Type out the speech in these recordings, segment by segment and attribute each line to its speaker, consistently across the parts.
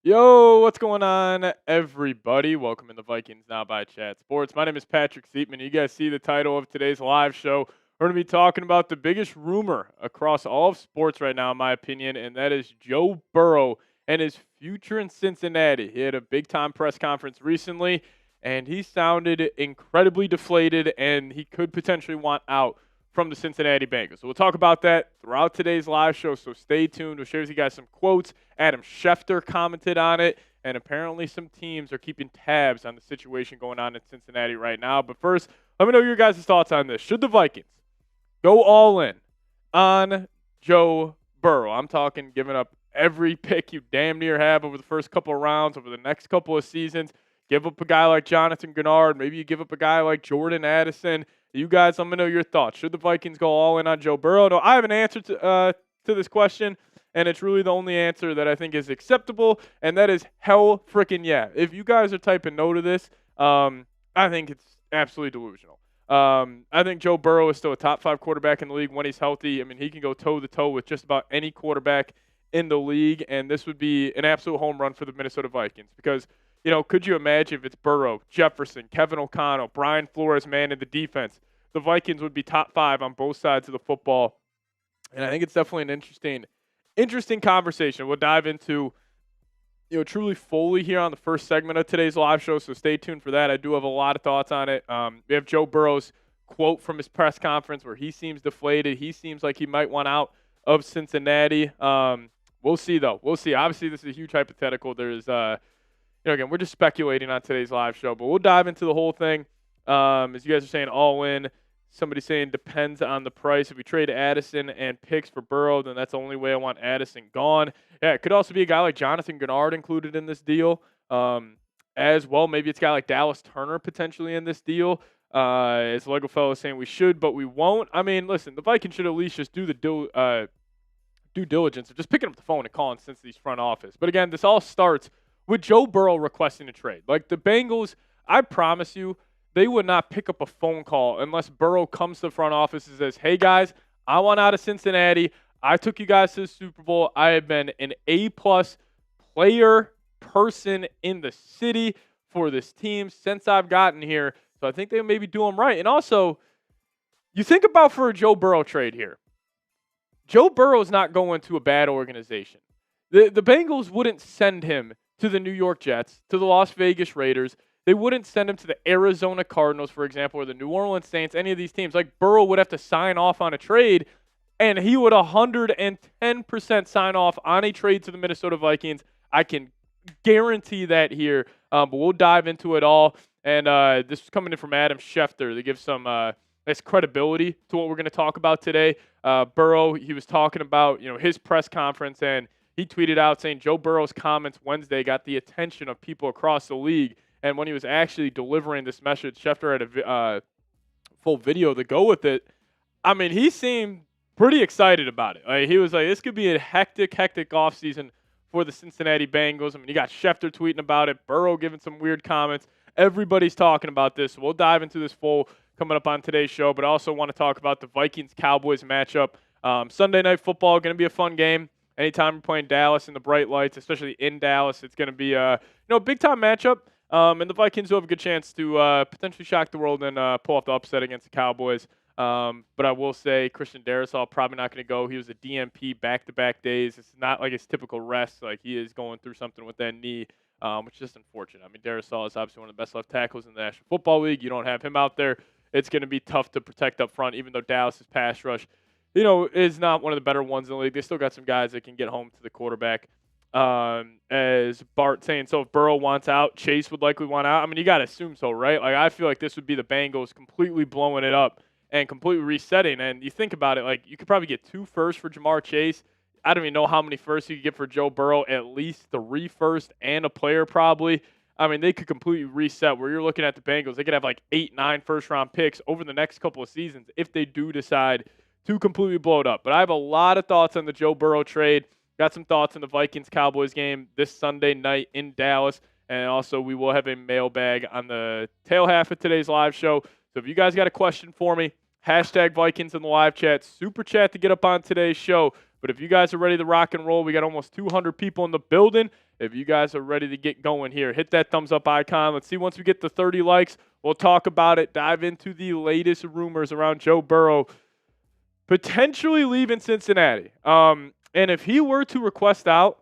Speaker 1: Yo, what's going on, everybody? Welcome in the Vikings Now by Chat Sports. My name is Patrick Siepman. You guys see the title of today's live show. We're going to be talking about the biggest rumor across all of sports right now, in my opinion, and that is Joe Burrow and his future in Cincinnati. He had a big-time press conference recently, and he sounded incredibly deflated, and he could potentially want out from the Cincinnati Bengals. So we'll talk about that throughout today's live show, so stay tuned. We'll share with you guys some quotes. Adam Schefter commented on it, and apparently some teams are keeping tabs on the situation going on in Cincinnati right now. But first, let me know your guys' thoughts on this. Should the Vikings go all in on Joe Burrow? I'm talking giving up every pick you damn near have over the first couple of rounds, over the next couple of seasons. Give up a guy like Jonathan Gennard. Maybe you give up a guy like Jordan Addison. You guys, let me know your thoughts. Should the Vikings go all in on Joe Burrow? No, I have an answer to this question, and it's really the only answer that I think is acceptable, and that is hell freaking yeah. If you guys are typing no to this, I think it's absolutely delusional. I think Joe Burrow is still a top 5 quarterback in the league when he's healthy. I mean, he can go toe-to-toe with just about any quarterback in the league, and this would be an absolute home run for the Minnesota Vikings because – could you imagine if it's Burrow, Jefferson, Kevin O'Connell, Brian Flores, man in the defense? The Vikings would be top 5 on both sides of the football. And I think it's definitely an interesting conversation. We'll dive into, truly fully here on the first segment of today's live show, so stay tuned for that. I do have a lot of thoughts on it. We have Joe Burrow's quote from his press conference where he seems deflated. He seems like he might want out of Cincinnati. We'll see, though. We'll see. Obviously, this is a huge hypothetical. There's again, we're just speculating on today's live show, but we'll dive into the whole thing. As you guys are saying, all in. Somebody saying depends on the price. If we trade Addison and picks for Burrow, then that's the only way I want Addison gone. Yeah, it could also be a guy like Jonathan Gennard included in this deal as well. Maybe it's a guy like Dallas Turner potentially in this deal. As Lego Fellow is saying, we should, but we won't. I mean, listen, the Vikings should at least just do the due diligence of just picking up the phone and calling Cincinnati's front office. But again, this all starts with Joe Burrow requesting a trade. Like the Bengals, I promise you, they would not pick up a phone call unless Burrow comes to the front office and says, hey, guys, I want out of Cincinnati. I took you guys to the Super Bowl. I have been an A-plus player, person in the city for this team since I've gotten here. So I think they maybe do him right. And also, you think about for a Joe Burrow trade here. Joe Burrow is not going to a bad organization. The Bengals wouldn't send him to the New York Jets, to the Las Vegas Raiders. They wouldn't send him to the Arizona Cardinals, for example, or the New Orleans Saints, any of these teams. Like Burrow would have to sign off on a trade, and he would 110% sign off on a trade to the Minnesota Vikings. I can guarantee that here, but we'll dive into it all. And this is coming in from Adam Schefter to give some nice credibility to what we're going to talk about today. Burrow, he was talking about his press conference, and he tweeted out saying Joe Burrow's comments Wednesday got the attention of people across the league. And when he was actually delivering this message, Schefter had a full video to go with it. I mean, he seemed pretty excited about it. He was like, this could be a hectic offseason for the Cincinnati Bengals. I mean, you got Schefter tweeting about it, Burrow giving some weird comments. Everybody's talking about this. So we'll dive into this full coming up on today's show, but I also want to talk about the Vikings-Cowboys matchup. Sunday Night Football, going to be a fun game. Anytime we're playing Dallas in the bright lights, especially in Dallas, it's going to be a big-time matchup. And the Vikings will have a good chance to potentially shock the world and pull off the upset against the Cowboys. But I will say Christian Darrisaw probably not going to go. He was a DNP back-to-back days. It's not like his typical rest. Like he is going through something with that knee, which is just unfortunate. I mean, Darrisaw is obviously one of the best left tackles in the National Football League. You don't have him out there. It's going to be tough to protect up front, even though Dallas's pass rush is not one of the better ones in the league. They still got some guys that can get home to the quarterback. As Bart saying, so if Burrow wants out, Chase would likely want out. I mean, you got to assume so, right? Like, I feel like this would be the Bengals completely blowing it up and completely resetting. And you think about it, like, you could probably get 2 firsts for Jamar Chase. I don't even know how many firsts you could get for Joe Burrow, at least 3 firsts and a player probably. I mean, they could completely reset where you're looking at the Bengals. They could have like 8, 9 first-round picks over the next couple of seasons if they do decide to completely blow it up. But I have a lot of thoughts on the Joe Burrow trade. Got some thoughts on the Vikings-Cowboys game this Sunday night in Dallas. And also, we will have a mailbag on the tail half of today's live show. So if you guys got a question for me, hashtag Vikings in the live chat, super chat to get up on today's show. But if you guys are ready to rock and roll, we got almost 200 people in the building. If you guys are ready to get going here, hit that thumbs up icon. Let's see, once we get to 30 likes, we'll talk about it, dive into the latest rumors around Joe Burrow potentially leaving Cincinnati. And if he were to request out,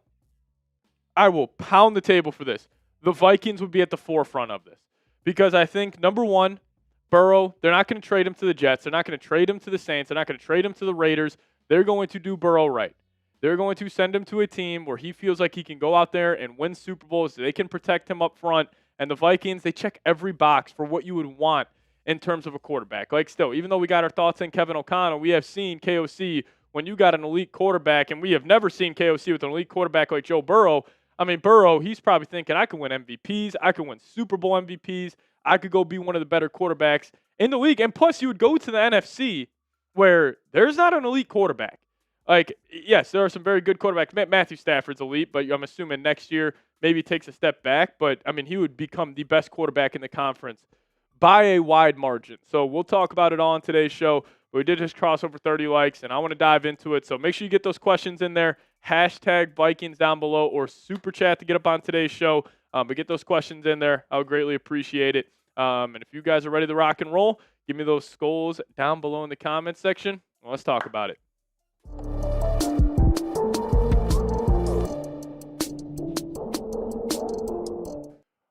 Speaker 1: I will pound the table for this. The Vikings would be at the forefront of this because I think, number one, Burrow, they're not going to trade him to the Jets. They're not going to trade him to the Saints. They're not going to trade him to the Raiders. They're going to do Burrow right. They're going to send him to a team where he feels like he can go out there and win Super Bowls. They can protect him up front. And the Vikings, they check every box for what you would want in terms of a quarterback. Like still, even though we got our thoughts on Kevin O'Connell, we have seen KOC when you got an elite quarterback, and we have never seen KOC with an elite quarterback like Joe Burrow. I mean, Burrow, he's probably thinking, I can win MVPs. I can win Super Bowl MVPs. I could go be one of the better quarterbacks in the league. And plus, you would go to the NFC where there's not an elite quarterback. Like, yes, there are some very good quarterbacks. Matthew Stafford's elite, but I'm assuming next year maybe takes a step back. But, I mean, he would become the best quarterback in the conference by a wide margin. So we'll talk about it all on today's show. We did just cross over 30 likes, and I want to dive into it. So make sure you get those questions in there. Hashtag Vikings down below or super chat to get up on today's show. But get those questions in there. I would greatly appreciate it. And if you guys are ready to rock and roll, give me those skulls down below in the comments section. Well, let's talk about it.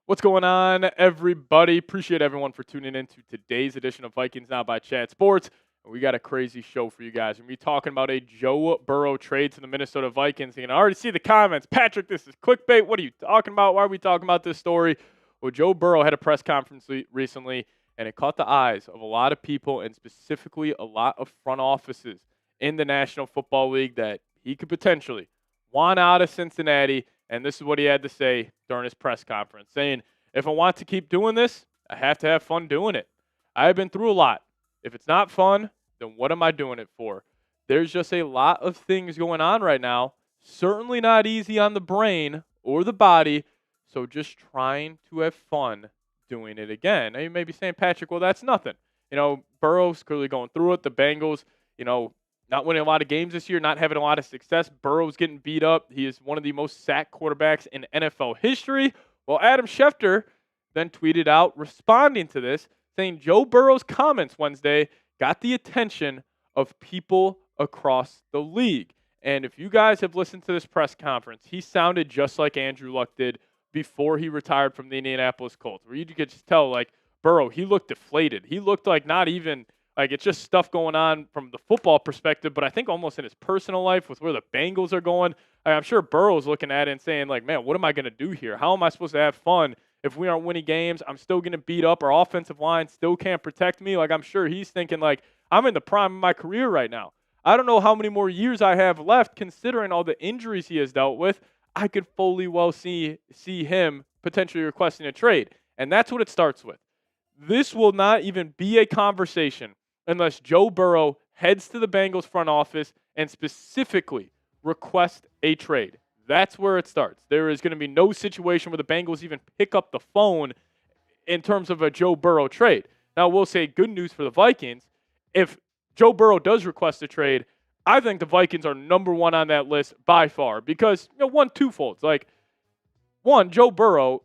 Speaker 1: What's going on, everybody? Appreciate everyone for tuning in to today's edition of Vikings Now by Chat Sports. We got a crazy show for you guys. We're going to be talking about a Joe Burrow trade to the Minnesota Vikings. You can already see the comments. Patrick, this is clickbait. What are you talking about? Why are we talking about this story? Well, Joe Burrow had a press conference recently, and it caught the eyes of a lot of people, and specifically a lot of front offices in the National Football League, that he could potentially want out of Cincinnati. And this is what he had to say during his press conference, saying, if I want to keep doing this, I have to have fun doing it. I have been through a lot. If it's not fun, then what am I doing it for? There's just a lot of things going on right now. Certainly not easy on the brain or the body. So just trying to have fun doing it again. Now you may be saying, Patrick, well, that's nothing. You know, Burrow's clearly going through it. The Bengals, not winning a lot of games this year, not having a lot of success. Burrow's getting beat up. He is one of the most sacked quarterbacks in NFL history. Well, Adam Schefter then tweeted out responding to this, saying Joe Burrow's comments Wednesday got the attention of people across the league. And if you guys have listened to this press conference, he sounded just like Andrew Luck did before he retired from the Indianapolis Colts, where you could just tell, like, Burrow, he looked deflated. He looked like not even, like, it's just stuff going on from the football perspective, but I think almost in his personal life with where the Bengals are going. I'm sure Burrow's looking at it and saying, like, man, what am I going to do here? How am I supposed to have fun if we aren't winning games? I'm still getting beat up. Our offensive line still can't protect me. Like, I'm sure he's thinking, like, I'm in the prime of my career right now. I don't know how many more years I have left considering all the injuries he has dealt with. I could fully well see him potentially requesting a trade. And that's what it starts with. This will not even be a conversation unless Joe Burrow heads to the Bengals front office and specifically request a trade. That's where it starts. There is going to be no situation where the Bengals even pick up the phone in terms of a Joe Burrow trade. Now, we'll say good news for the Vikings. If Joe Burrow does request a trade, I think the Vikings are number one on that list by far because, twofolds. Like, one, Joe Burrow,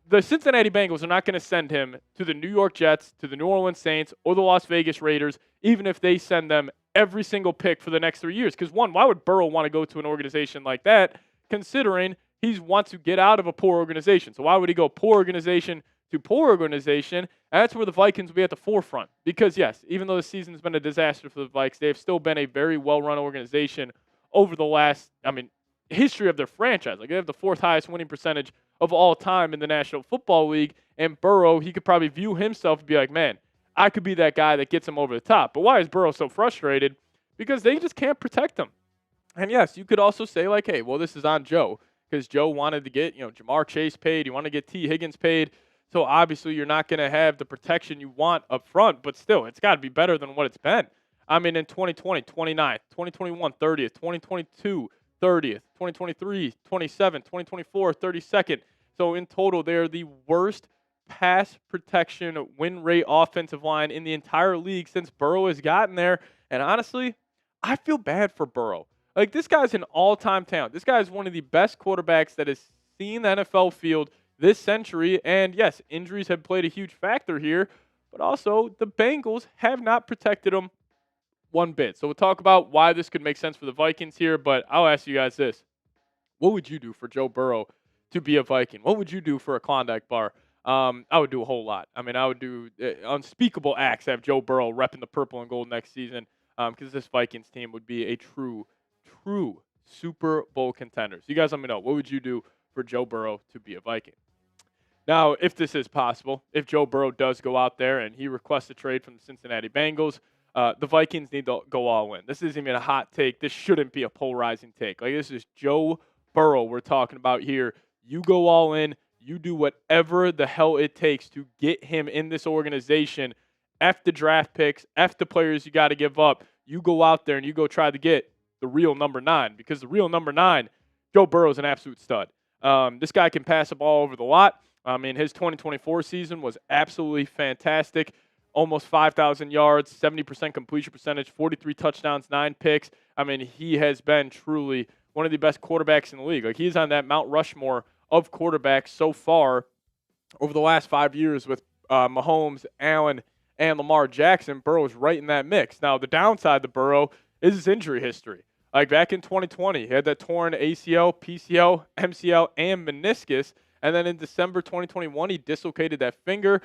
Speaker 1: the Cincinnati Bengals are not going to send him to the New York Jets, to the New Orleans Saints, or the Las Vegas Raiders, even if they send them every single pick for the next 3 years. Because, one, why would Burrow want to go to an organization like that, considering he wants to get out of a poor organization? So why would he go poor organization to poor organization? And that's where the Vikings will be at the forefront. Because, yes, even though the season's been a disaster for the Vikes, they have still been a very well-run organization over the last, history of their franchise. Like, they have the fourth highest winning percentage of all time in the National Football League. And Burrow, he could probably view himself and be like, man, I could be that guy that gets him over the top. But why is Burrow so frustrated? Because they just can't protect him. And yes, you could also say, like, hey, well, this is on Joe. Because Joe wanted to get, Jamar Chase paid. He wanted to get T. Higgins paid. So obviously you're not going to have the protection you want up front. But still, it's got to be better than what it's been. In 2020, 29th, 2021, 30th, 2022, 30th, 2023, 27th, 2024, 32nd. So in total, they're the worst pass protection win rate offensive line in the entire league since Burrow has gotten there. And honestly, I feel bad for Burrow. Like, this guy's an all-time talent. This guy is one of the best quarterbacks that has seen the NFL field this century. And yes, injuries have played a huge factor here, but also the Bengals have not protected him one bit. So we'll talk about why this could make sense for the Vikings here, but I'll ask you guys this. What would you do for Joe Burrow to be a Viking? What would you do for a Klondike bar? I would do a whole lot. I mean, I would do unspeakable acts to have Joe Burrow repping the purple and gold next season because this Vikings team would be a true Super Bowl contender. So you guys let me know. What would you do for Joe Burrow to be a Viking? Now, if this is possible, if Joe Burrow does go out there and he requests a trade from the Cincinnati Bengals, the Vikings need to go all in. This isn't even a hot take. This shouldn't be a polarizing take. Like, this is Joe Burrow we're talking about here. You go all in. You do whatever the hell it takes to get him in this organization. F the draft picks, F the players you got to give up. You go out there and you go try to get the real number 9, because the real number 9, Joe Burrow, is an absolute stud. This guy can pass the ball over the lot. I mean, his 2024 season was absolutely fantastic. Almost 5,000 yards, 70% completion percentage, 43 touchdowns, 9 picks. I mean, he has been truly one of the best quarterbacks in the league. Like, he's on that Mount Rushmore of quarterbacks so far over the last 5 years with Mahomes, Allen, and Lamar Jackson. Burrow's right in that mix. Now, the downside to Burrow is his injury history. Like, back in 2020, he had that torn ACL, PCL, MCL, and meniscus. And then in December 2021, he dislocated that finger.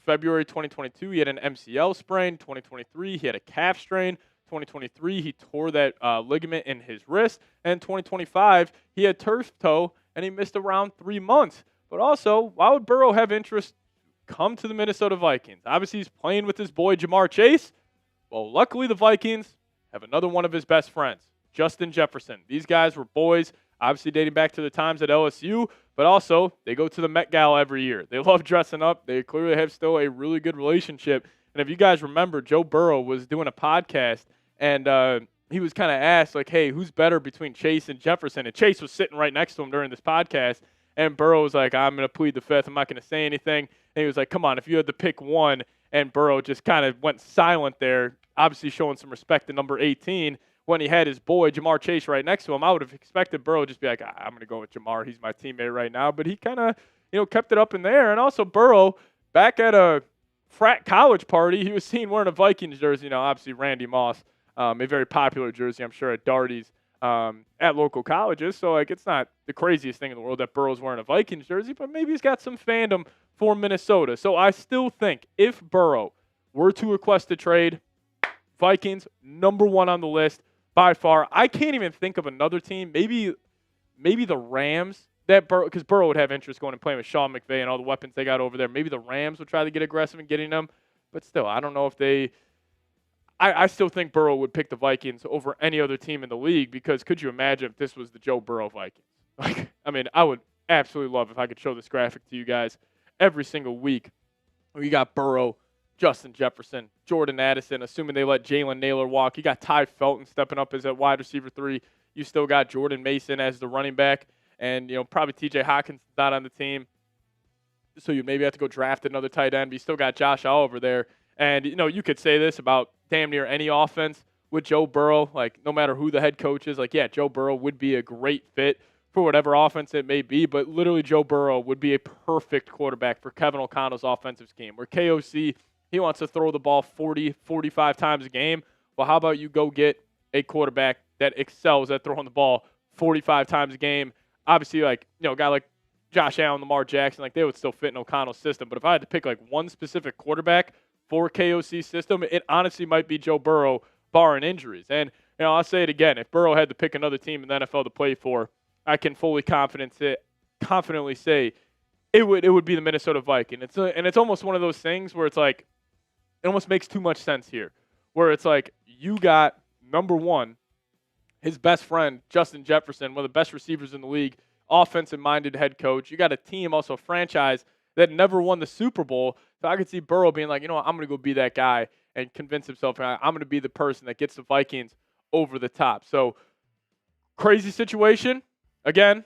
Speaker 1: February 2022, he had an MCL sprain. 2023, he had a calf strain. 2023, he tore that ligament in his wrist. And 2025, he had turf toe, and he missed around 3 months. But also, why would Burrow have interest come to the Minnesota Vikings? Obviously, he's playing with his boy Jamar Chase. Well, luckily, the Vikings have another one of his best friends, Justin Jefferson. These guys were boys, obviously dating back to the times at LSU, but also they go to the Met Gala every year. They love dressing up. They clearly have still a really good relationship. And if you guys remember, Joe Burrow was doing a podcast, and he was kind of asked, like, hey, who's better between Chase and Jefferson? And Chase was sitting right next to him during this podcast, and Burrow was like, I'm going to plead the fifth. I'm not going to say anything. And he was like, come on, if you had to pick one, and Burrow just kind of went silent there, obviously showing some respect to number 18. When he had his boy, Jamar Chase, right next to him, I would have expected Burrow to just be like, I'm going to go with Jamar. He's my teammate right now. But he kind of, kept it up in there. And also Burrow, back at a frat college party, he was seen wearing a Vikings jersey. Obviously Randy Moss, a very popular jersey, I'm sure, at Darty's at local colleges. So, it's not the craziest thing in the world that Burrow's wearing a Vikings jersey, but maybe he's got some fandom for Minnesota. So I still think if Burrow were to request a trade, Vikings, number 1 on the list. By far, I can't even think of another team. Maybe the Rams, because Burrow would have interest going and playing with Sean McVay and all the weapons they got over there. Maybe the Rams would try to get aggressive in getting them. But still, I don't know if they – I still think Burrow would pick the Vikings over any other team in the league, because could you imagine if this was the Joe Burrow Vikings? I would absolutely love if I could show this graphic to you guys every single week. You got Burrow, Justin Jefferson, Jordan Addison, assuming they let Jalen Naylor walk. You got Ty Felton stepping up as a wide receiver 3. You still got Jordan Mason as the running back. And, probably TJ Hawkins not on the team. So you maybe have to go draft another tight end. But you still got Josh Oliver there. And, you could say this about damn near any offense with Joe Burrow. Like, no matter who the head coach is, Joe Burrow would be a great fit for whatever offense it may be. But literally, Joe Burrow would be a perfect quarterback for Kevin O'Connell's offensive scheme, where KOC – he wants to throw the ball 40, 45 times a game. Well, how about you go get a quarterback that excels at throwing the ball 45 times a game? Obviously, a guy like Josh Allen, Lamar Jackson, they would still fit in O'Connell's system. But if I had to pick, one specific quarterback for KOC's system, it honestly might be Joe Burrow, barring injuries. And, I'll say it again. If Burrow had to pick another team in the NFL to play for, I can fully confidently say it would be the Minnesota Vikings. It's almost one of those things where it's like, it almost makes too much sense here, where it's like you got, number 1, his best friend, Justin Jefferson, one of the best receivers in the league, offensive-minded head coach. You got a team, also a franchise, that never won the Super Bowl. So I could see Burrow being like, I'm going to go be that guy and convince himself I'm going to be the person that gets the Vikings over the top. So crazy situation. Again,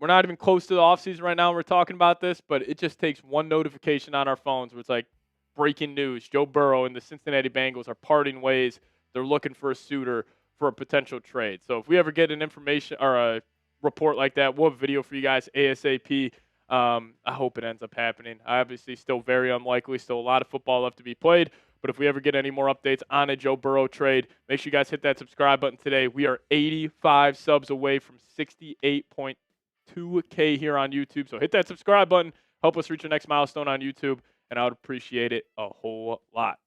Speaker 1: we're not even close to the offseason right now when we're talking about this, but it just takes one notification on our phones where it's like, breaking news, Joe Burrow and the Cincinnati Bengals are parting ways. They're looking for a suitor for a potential trade. So if we ever get an information or a report like that. We'll have video for you guys ASAP. I hope it ends up happening. Obviously, still very unlikely. Still a lot of football left to be played. But if we ever get any more updates on a Joe Burrow trade, make sure you guys hit that subscribe button today. We are 85 subs away from 68.2K here on YouTube. So hit that subscribe button. Help us reach our next milestone on YouTube, and I would appreciate it a whole lot.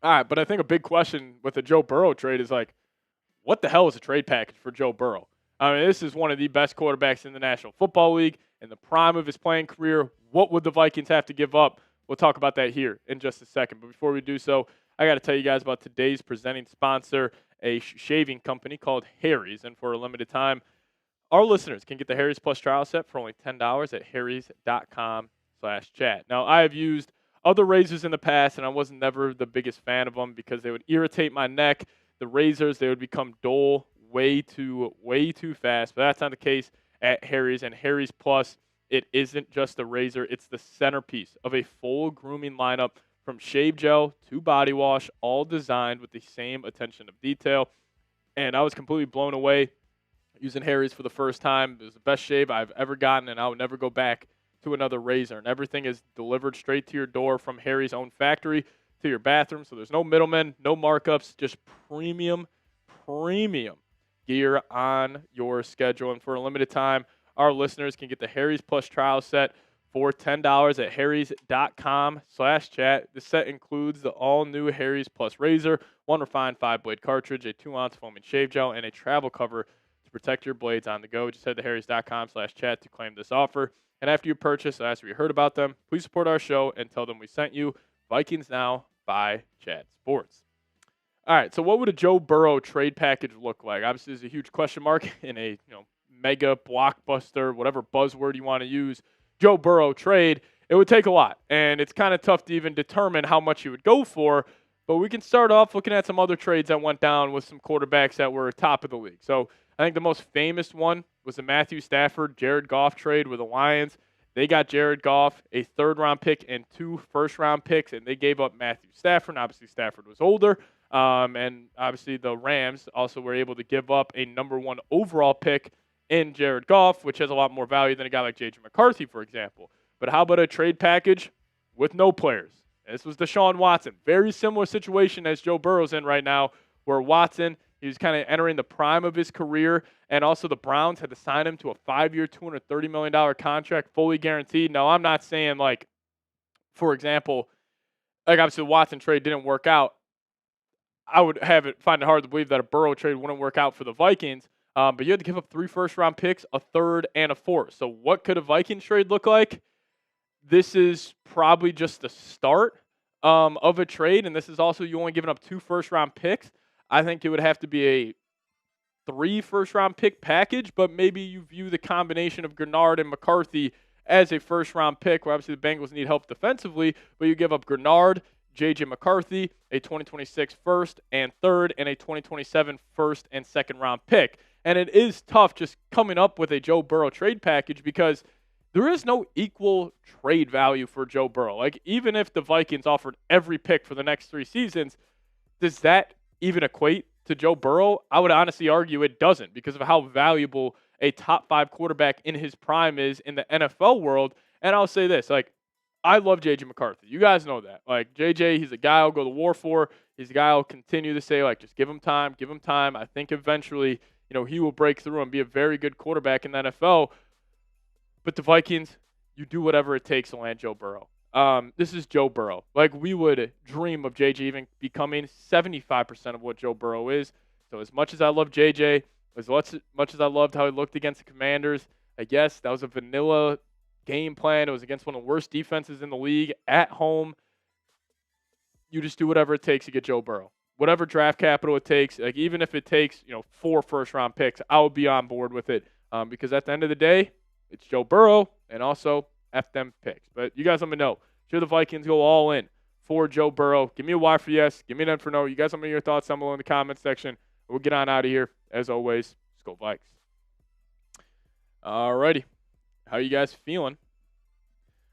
Speaker 1: All right, but I think a big question with the Joe Burrow trade is like, what the hell is a trade package for Joe Burrow? I mean, this is one of the best quarterbacks in the National Football League. In the prime of his playing career, what would the Vikings have to give up? We'll talk about that here in just a second. But before we do so, I got to tell you guys about today's presenting sponsor, a shaving company called Harry's. And for a limited time, our listeners can get the Harry's Plus trial set for only $10 at harrys.com/chat. Now, I have used other razors in the past, and I was never the biggest fan of them because they would irritate my neck. The razors, they would become dull way too fast. But that's not the case at Harry's. And Harry's Plus, it isn't just a razor. It's the centerpiece of a full grooming lineup from shave gel to body wash, all designed with the same attention of detail. And I was completely blown away using Harry's for the first time. It was the best shave I've ever gotten, and I would never go back to another razor. And everything is delivered straight to your door from Harry's own factory to your bathroom. So there's no middlemen, no markups, just premium gear on your schedule. And for a limited time, our listeners can get the Harry's Plus trial set for $10 at harrys.com/chat. The set includes the all-new Harry's Plus razor, one refined 5-blade cartridge, a 2-ounce foaming shave gel, and a travel cover to protect your blades on the go. Just head to harrys.com/chat to claim this offer. And after you purchase, after you heard about them, please support our show and tell them we sent you. Vikings Now by Chad Sports. All right, so what would a Joe Burrow trade package look like? Obviously, there's a huge question mark in a mega blockbuster, whatever buzzword you want to use, Joe Burrow trade. It would take a lot, and it's kind of tough to even determine how much you would go for. But we can start off looking at some other trades that went down with some quarterbacks that were top of the league. So I think the most famous one was the Matthew Stafford, Jared Goff trade with the Lions. They got Jared Goff, a 3rd-round pick, and 2 first-round picks, and they gave up Matthew Stafford. And obviously, Stafford was older. And obviously, the Rams also were able to give up a number 1 overall pick in Jared Goff, which has a lot more value than a guy like J.J. McCarthy, for example. But how about a trade package with no players? This was Deshaun Watson. Very similar situation as Joe Burrow's in right now, where Watson, he was kind of entering the prime of his career, and also the Browns had to sign him to a 5-year, $230 million contract, fully guaranteed. Now, I'm not saying, like, for example, like obviously the Watson trade didn't work out. I would find it hard to believe that a Burrow trade wouldn't work out for the Vikings, but you had to give up 3 first-round picks, a 3rd, and a 4th. So what could a Vikings trade look like? This is probably just the start of a trade, and this is also you only giving up 2 first-round picks. I think it would have to be a 3 first-round pick package, but maybe you view the combination of Grenard and McCarthy as a first-round pick, where obviously the Bengals need help defensively, but you give up Grenard, J.J. McCarthy, a 2026 first and 3rd, and a 2027 first and 2nd-round pick. And it is tough just coming up with a Joe Burrow trade package because there is no equal trade value for Joe Burrow. Like, even if the Vikings offered every pick for the next 3 seasons, does that even equate to Joe Burrow? I would honestly argue it doesn't because of how valuable a top 5 quarterback in his prime is in the NFL world. And I'll say this, like, I love J.J. McCarthy. You guys know that. Like, J.J., he's a guy I'll go to war for. He's a guy I'll continue to say, like, just give him time, give him time. I think eventually, he will break through and be a very good quarterback in the NFL. But the Vikings, you do whatever it takes to land Joe Burrow. This is Joe Burrow. Like, we would dream of J.J. even becoming 75% of what Joe Burrow is. So as much as I love J.J., as much as I loved how he looked against the Commanders, I guess that was a vanilla game plan. It was against one of the worst defenses in the league at home. You just do whatever it takes to get Joe Burrow. Whatever draft capital it takes, like even if it takes 4 first-round picks, I will be on board with it because at the end of the day, it's Joe Burrow and also F them picks. But you guys let me know. Should the Vikings go all in for Joe Burrow? Give me a Y for yes. Give me an N for no. You guys let me know your thoughts down below in the comments section. We'll get on out of here. As always, SKOL Vikes. Alrighty. How you guys feeling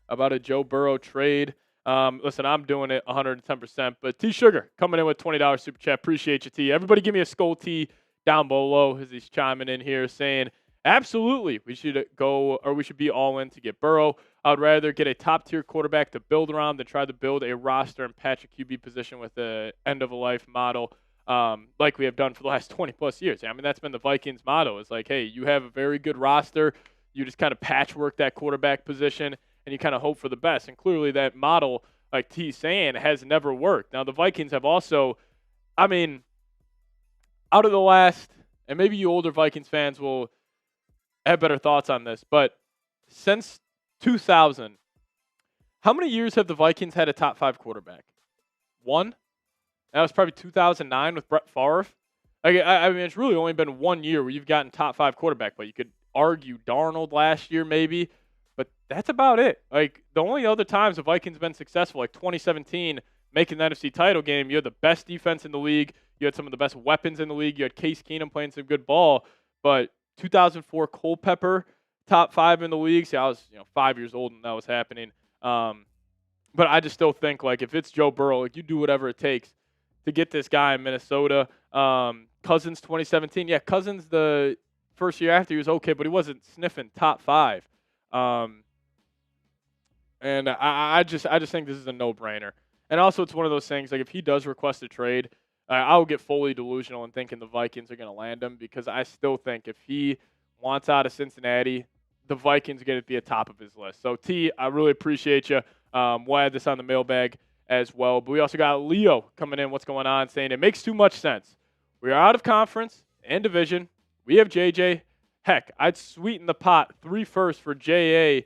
Speaker 1: about a Joe Burrow trade? Listen, I'm doing it 110%. But T Sugar coming in with $20 super chat. Appreciate you, T. Everybody give me a SKOL T down below as he's chiming in here saying, Absolutely, we should we should be all in to get Burrow. I'd rather get a top-tier quarterback to build around than try to build a roster and patch a QB position with the end-of-a-life model, like we have done for the last 20-plus years. I mean, that's been the Vikings' motto. It's like, hey, you have a very good roster. You just kind of patchwork that quarterback position, and you kind of hope for the best. And clearly that model, like T's saying, has never worked. Now, the Vikings have also, I mean, out of the last, and maybe you older Vikings fans will have better thoughts on this, but since 2000, how many years have the Vikings had a top 5 quarterback? One? That was probably 2009 with Brett Favre. Like, I mean, it's really only been 1 year where you've gotten top 5 quarterback, but you could argue Darnold last year maybe, but that's about it. Like, the only other times the Vikings have been successful, like 2017, making the NFC title game, you had the best defense in the league, you had some of the best weapons in the league, you had Case Keenum playing some good ball, but 2004 Culpepper, top 5 in the league. See, I was 5 years old when that was happening. But I just still think, like, if it's Joe Burrow, like, you do whatever it takes to get this guy in Minnesota. Cousins 2017. Yeah, Cousins the first year after he was okay, but he wasn't sniffing top 5. And I just think this is a no-brainer. And also it's one of those things, like, if he does request a trade, I will get fully delusional in thinking the Vikings are going to land him, because I still think if he wants out of Cincinnati, the Vikings are going to be at top of his list. So, T, I really appreciate you. We'll add this on the mailbag as well. But we also got Leo coming in, what's going on, saying it makes too much sense. We are out of conference and division. We have JJ. Heck, I'd sweeten the pot 3 firsts for 3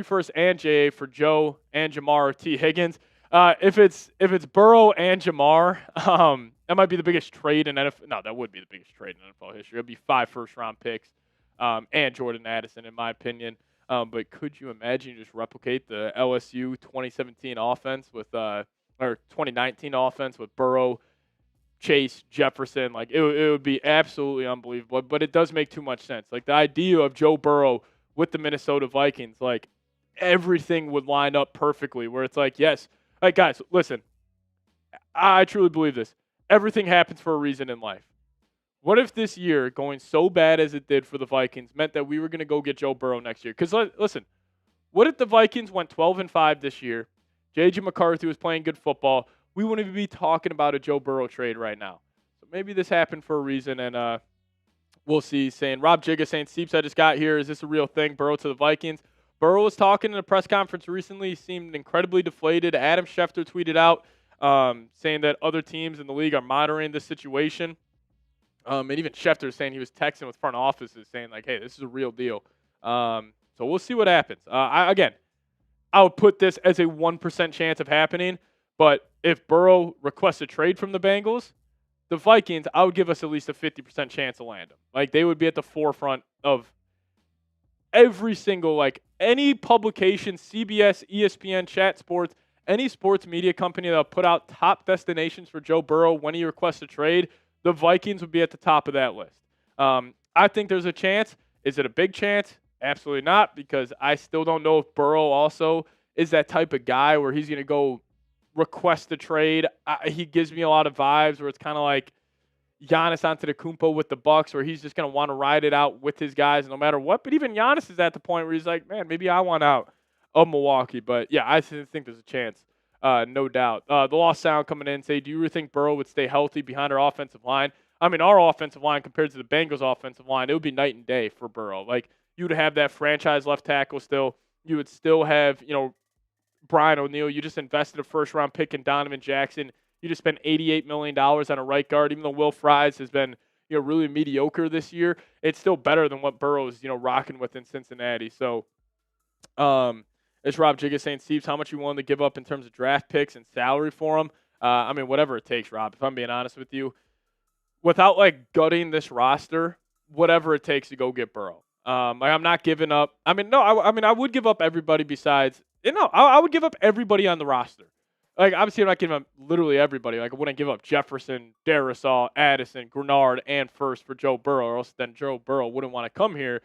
Speaker 1: firsts and JA for Joe and Jamar or T. Higgins. If it's Burrow and Jamar, that might be the biggest trade in NFL. No, that would be the biggest trade in NFL history. It'd be 5 first-round picks and Jordan Addison, in my opinion. But could you imagine you just replicate the LSU 2017 offense or 2019 offense with Burrow, Chase, Jefferson? Like, it would be absolutely unbelievable. But it does make too much sense. Like, the idea of Joe Burrow with the Minnesota Vikings, like, everything would line up perfectly, where it's like, yes. Like, guys, listen, I truly believe this. Everything happens for a reason in life. What if this year, going so bad as it did for the Vikings, meant that we were going to go get Joe Burrow next year? Because, listen, what if the Vikings went 12-5 this year, J.J. McCarthy was playing good football, we wouldn't even be talking about a Joe Burrow trade right now. So maybe this happened for a reason, and we'll see. Saying, Rob Jigga saying, Seeps, I just got here. Is this a real thing? Burrow to the Vikings. Burrow was talking in a press conference recently. He seemed incredibly deflated. Adam Schefter tweeted out saying that other teams in the league are monitoring this situation. And even Schefter saying he was texting with front offices saying, like, hey, this is a real deal. So we'll see what happens. I would put this as a 1% chance of happening. But if Burrow requests a trade from the Bengals, the Vikings, I would give us at least a 50% chance to land him. Like, they would be at the forefront of every single, like, any publication, CBS, ESPN, Chat Sports, any sports media company that will put out top destinations for Joe Burrow when he requests a trade, the Vikings would be at the top of that list. I think there's a chance. Is it a big chance? Absolutely not, because I still don't know if Burrow also is that type of guy where he's going to go request a trade. He gives me a lot of vibes where it's kind of like Giannis Antetokounmpo with the Bucks, where he's just going to want to ride it out with his guys no matter what. But even Giannis is at the point where he's like, man, maybe I want out of Milwaukee. But, yeah, I think there's a chance, no doubt. The Lost Sound coming in say, do you really think Burrow would stay healthy behind our offensive line? I mean, our offensive line compared to the Bengals' offensive line, it would be night and day for Burrow. Like, you would have that franchise left tackle still. You would still have, Brian O'Neill. You just invested a first-round pick in Donovan Jackson. You just spent $88 million on a right guard. Even though Will Fries has been, really mediocre this year, it's still better than what Burrow is, rocking with in Cincinnati. So, as Rob Jigga saying, Steve's, how much you willing to give up in terms of draft picks and salary for him? I mean, whatever it takes, Rob. If I'm being honest with you, without gutting this roster, whatever it takes to go get Burrow. I'm not giving up. I mean, no. I would give up everybody besides. I would give up everybody on the roster. Like, obviously, I'm not giving up literally everybody. Like, I wouldn't give up Jefferson, Darisaw, Addison, Grenard, and first for Joe Burrow, or else then Joe Burrow wouldn't want to come here.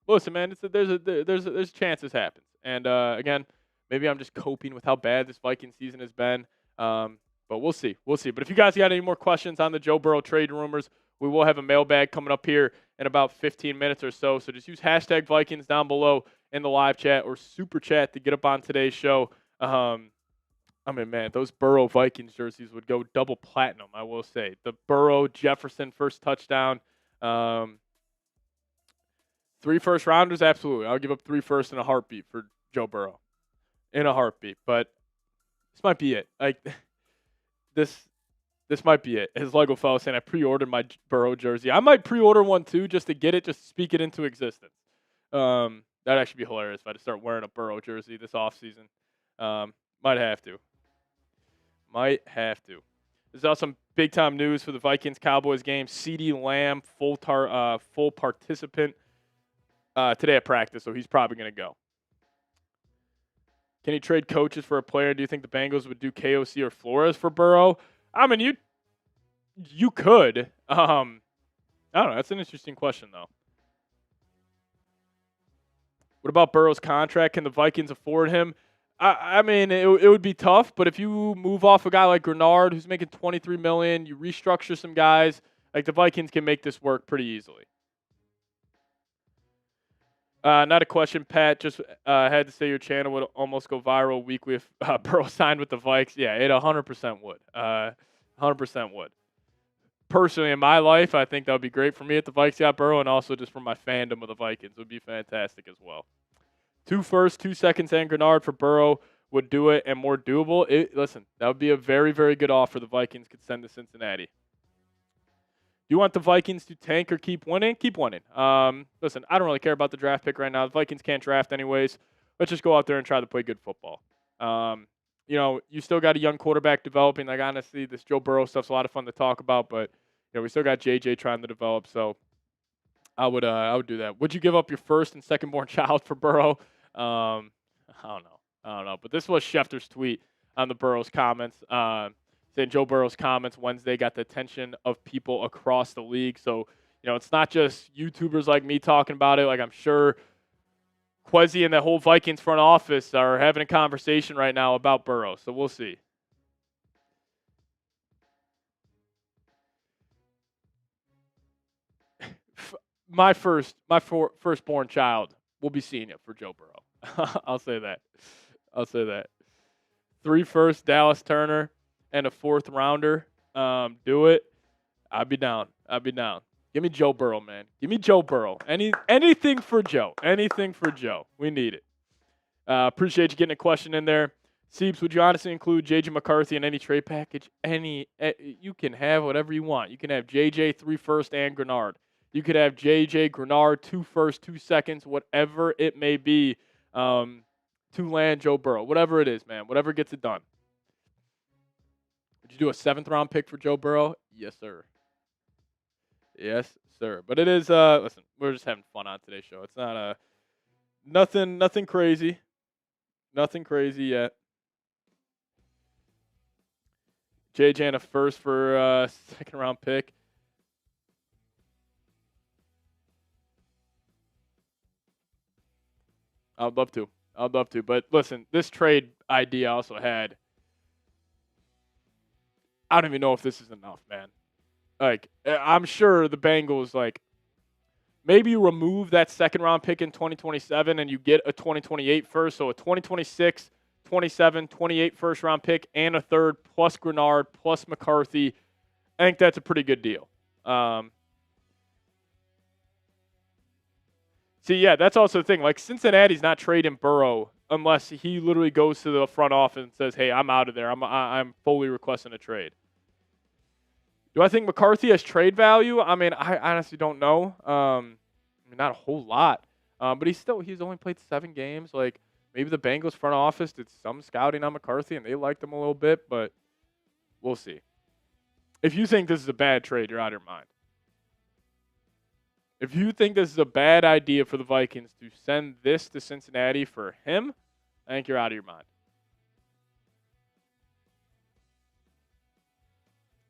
Speaker 1: Listen, man, there's a chance this happens. And, again, maybe I'm just coping with how bad this Viking season has been. But we'll see. But if you guys got any more questions on the Joe Burrow trade rumors, We will have a mailbag coming up here in about 15 minutes or so. So just use hashtag Vikings down below in the live chat or super chat to get up on today's show. Man, those Burrow Vikings jerseys would go double platinum, I will say. The Burrow Jefferson first touchdown. 3 first rounders, absolutely. I'll give up 3 first in a heartbeat for Joe Burrow. In a heartbeat. But this might be it. This might be it. His Lego fellow saying I pre-ordered my Burrow jersey. I might pre-order one too just to get it, just speak it into existence. That'd actually be hilarious if I just start wearing a Burrow jersey this offseason. Might have to. There's also some big-time news for the Vikings-Cowboys game. CeeDee Lamb, full participant today at practice, so he's probably going to go. Can he trade coaches for a player? Do you think the Bengals would do KOC or Flores for Burrow? I mean, you could. I don't know. That's an interesting question, though. What about Burrow's contract? Can the Vikings afford him? I mean, it would be tough, but if you move off a guy like Grenard, who's making $23 million, you restructure some guys, like the Vikings can make this work pretty easily. Not a question, Pat. Just had to say your channel would almost go viral weekly if Burrow signed with the Vikes. Yeah, it 100% would. 100% would. Personally, in my life, I think that would be great for me if the Vikes got Burrow, and also just for my fandom of the Vikings would be fantastic as well. 2 firsts, 2 seconds, and Grenard for Burrow would do it and more doable. Listen, that would be a very, very good offer the Vikings could send to Cincinnati. Do you want the Vikings to tank or keep winning? Keep winning. Listen, I don't really care about the draft pick right now. The Vikings can't draft anyways. Let's just go out there and try to play good football. You still got a young quarterback developing. Like, honestly, this Joe Burrow stuff's a lot of fun to talk about, but we still got JJ trying to develop, so I would do that. Would you give up your first and second born child for Burrow? I don't know. But this was Schefter's tweet on the Burrow's comments, saying Joe Burrow's comments Wednesday got the attention of people across the league. So, it's not just YouTubers like me talking about it. Like, I'm sure Kwesi and the whole Vikings front office are having a conversation right now about Burrow. So we'll see. My firstborn child will be seeing it for Joe Burrow. I'll say that. 3 firsts, Dallas Turner, and a 4th rounder. Do it. I'd be down. Give me Joe Burrow, man. Give me Joe Burrow. Anything for Joe. Anything for Joe. We need it. Appreciate you getting a question in there. Seeps, would you honestly include J.J. McCarthy in any trade package? You can have whatever you want. You can have J.J. 3 first and Grenard. You could have J.J. Grenard 2 first, 2 seconds, whatever it may be, to land Joe Burrow. Whatever it is, man. Whatever gets it done. Would you do a 7th round pick for Joe Burrow? Yes, sir. Yes, sir. But it is, listen, we're just having fun on today's show. It's not nothing crazy. Nothing crazy yet. JJ and a first for a 2nd round pick. I'd love to. But listen, this trade idea I also had. I don't even know if this is enough, man. Like, I'm sure the Bengals, maybe you remove that 2nd round pick in 2027 and you get a 2028 first. So a 2026, 27, 28 first round pick and a 3rd plus Grenard plus McCarthy. I think that's a pretty good deal. See, yeah, that's also the thing. Like, Cincinnati's not trading Burrow unless he literally goes to the front office and says, hey, I'm out of there. I'm fully requesting a trade. Do I think McCarthy has trade value? I mean, I honestly don't know. Not a whole lot. But he's only played 7 games. Like, maybe the Bengals front office did some scouting on McCarthy and they liked him a little bit, but we'll see. If you think this is a bad trade, you're out of your mind. If you think this is a bad idea for the Vikings to send this to Cincinnati for him, I think you're out of your mind.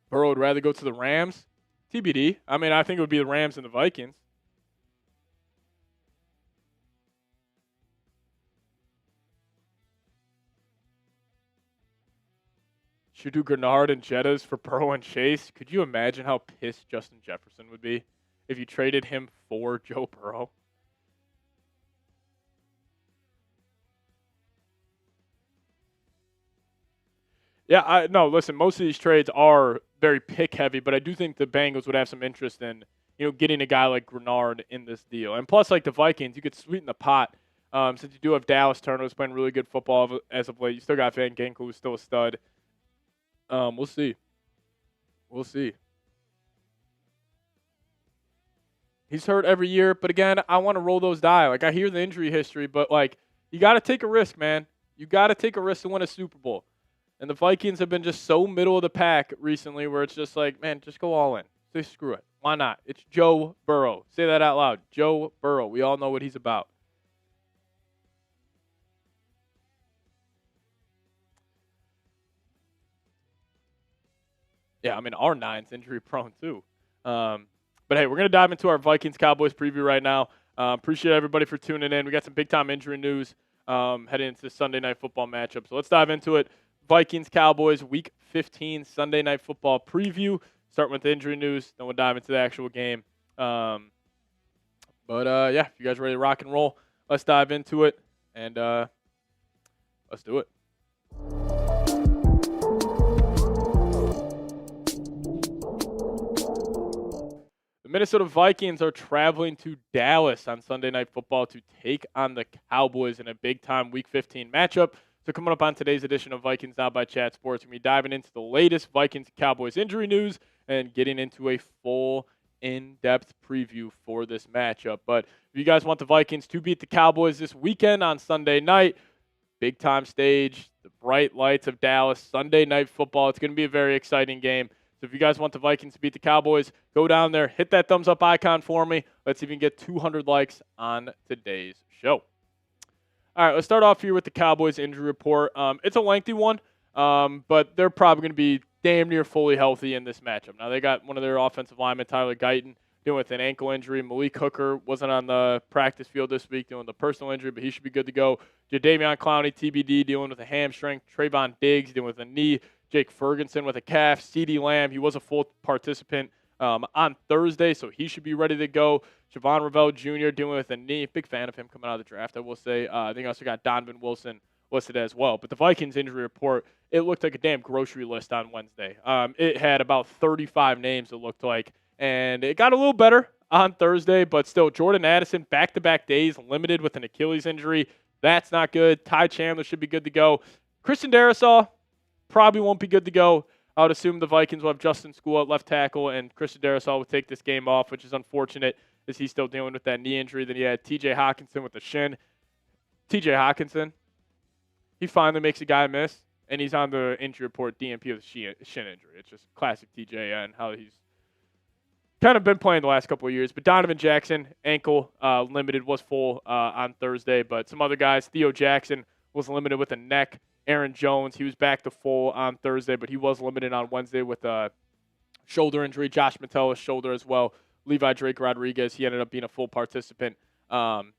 Speaker 1: Burrow would rather go to the Rams. TBD. I mean, I think it would be the Rams and the Vikings. should do Grenard and Jettas for Burrow and Chase. Could you imagine how pissed Justin Jefferson would be if you traded him for Joe Burrow? Yeah, no, listen, most of these trades are very pick heavy, but I do think the Bengals would have some interest in, getting a guy like Grenard in this deal. And plus, like the Vikings, you could sweeten the pot. Since you do have Dallas Turner who's playing really good football as of late. You still got Van Ginkel who's still a stud. We'll see. We'll see. He's hurt every year, but again, I want to roll those die. Like, I hear the injury history, but, like, you got to take a risk, man. You got to take a risk to win a Super Bowl. And the Vikings have been just so middle of the pack recently where it's just like, man, just go all in. Say screw it. Why not? It's Joe Burrow. Say that out loud. Joe Burrow. We all know what he's about. Yeah, I mean, R9's injury prone too. But hey, we're going to dive into our Vikings Cowboys preview right now. Appreciate everybody for tuning in. We got some big time injury news heading into the Sunday Night Football matchup. So let's dive into it. Vikings Cowboys Week 15 Sunday Night Football preview. Starting with the injury news, then we'll dive into the actual game. Yeah, if you guys are ready to rock and roll, let's dive into it and let's do it. The Minnesota Vikings are traveling to Dallas on Sunday Night Football to take on the Cowboys in a big-time Week 15 matchup. So coming up on today's edition of Vikings Now by Chat Sports, we're going to be diving into the latest Vikings-Cowboys injury news and getting into a full in-depth preview for this matchup. But if you guys want the Vikings to beat the Cowboys this weekend on Sunday night, big-time stage, the bright lights of Dallas, Sunday Night Football, it's going to be a very exciting game. So if you guys want the Vikings to beat the Cowboys, go down there, hit that thumbs up icon for me. Let's even get 200 likes on today's show. All right, let's start off here with the Cowboys injury report. It's a lengthy one, but they're probably going to be damn near fully healthy in this matchup. Now, they got one of their offensive linemen, Tyler Guyton, dealing with an ankle injury. Malik Hooker wasn't on the practice field this week dealing with a personal injury, but he should be good to go. Jadeveon Clowney, TBD, dealing with a hamstring. Trayvon Diggs dealing with a knee. Jake Ferguson with a calf. CeeDee Lamb, he was a full participant on Thursday, so he should be ready to go. Javon Revell Jr. dealing with a knee. Big fan of him coming out of the draft, I will say. I think I also got Donovan Wilson listed as well. But the Vikings injury report, it looked like a damn grocery list on Wednesday. It had about 35 names, it looked like. And it got a little better on Thursday, but still, Jordan Addison, back-to-back days, limited with an Achilles injury. That's not good. Ty Chandler should be good to go. Christian Darrisaw probably won't be good to go. I would assume the Vikings will have Justin Skule at left tackle, and Christian Darrisaw will take this game off, which is unfortunate as he's still dealing with that knee injury. Then you had T.J. Hockenson with the shin. T.J. Hockenson, he finally makes a guy miss, and he's on the injury report DNP with a shin injury. It's just classic T.J. and how he's kind of been playing the last couple of years. But Donovan Jackson, ankle limited, was full on Thursday. But some other guys, Theo Jackson was limited with a neck. Aaron Jones, he was back to full on Thursday, but he was limited on Wednesday with a shoulder injury. Josh Metellus, shoulder as well. Levi Drake Rodriguez, he ended up being a full participant on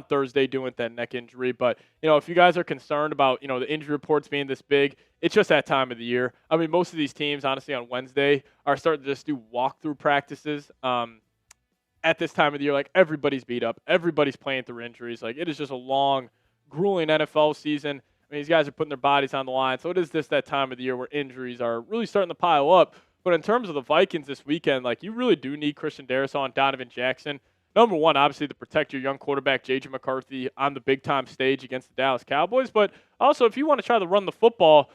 Speaker 1: Thursday doing with that neck injury. But, if you guys are concerned about, the injury reports being this big, it's just that time of the year. I mean, most of these teams, honestly, on Wednesday are starting to just do walkthrough practices at this time of the year. Like, everybody's beat up. Everybody's playing through injuries. Like, it is just a long, grueling NFL season. I mean, these guys are putting their bodies on the line. So it is just that time of the year where injuries are really starting to pile up. But in terms of the Vikings this weekend, like, you really do need Christian Darrisaw and Donovan Jackson. Number one, obviously, to protect your young quarterback, J.J. McCarthy, on the big-time stage against the Dallas Cowboys. But also, if you want to try to run the football,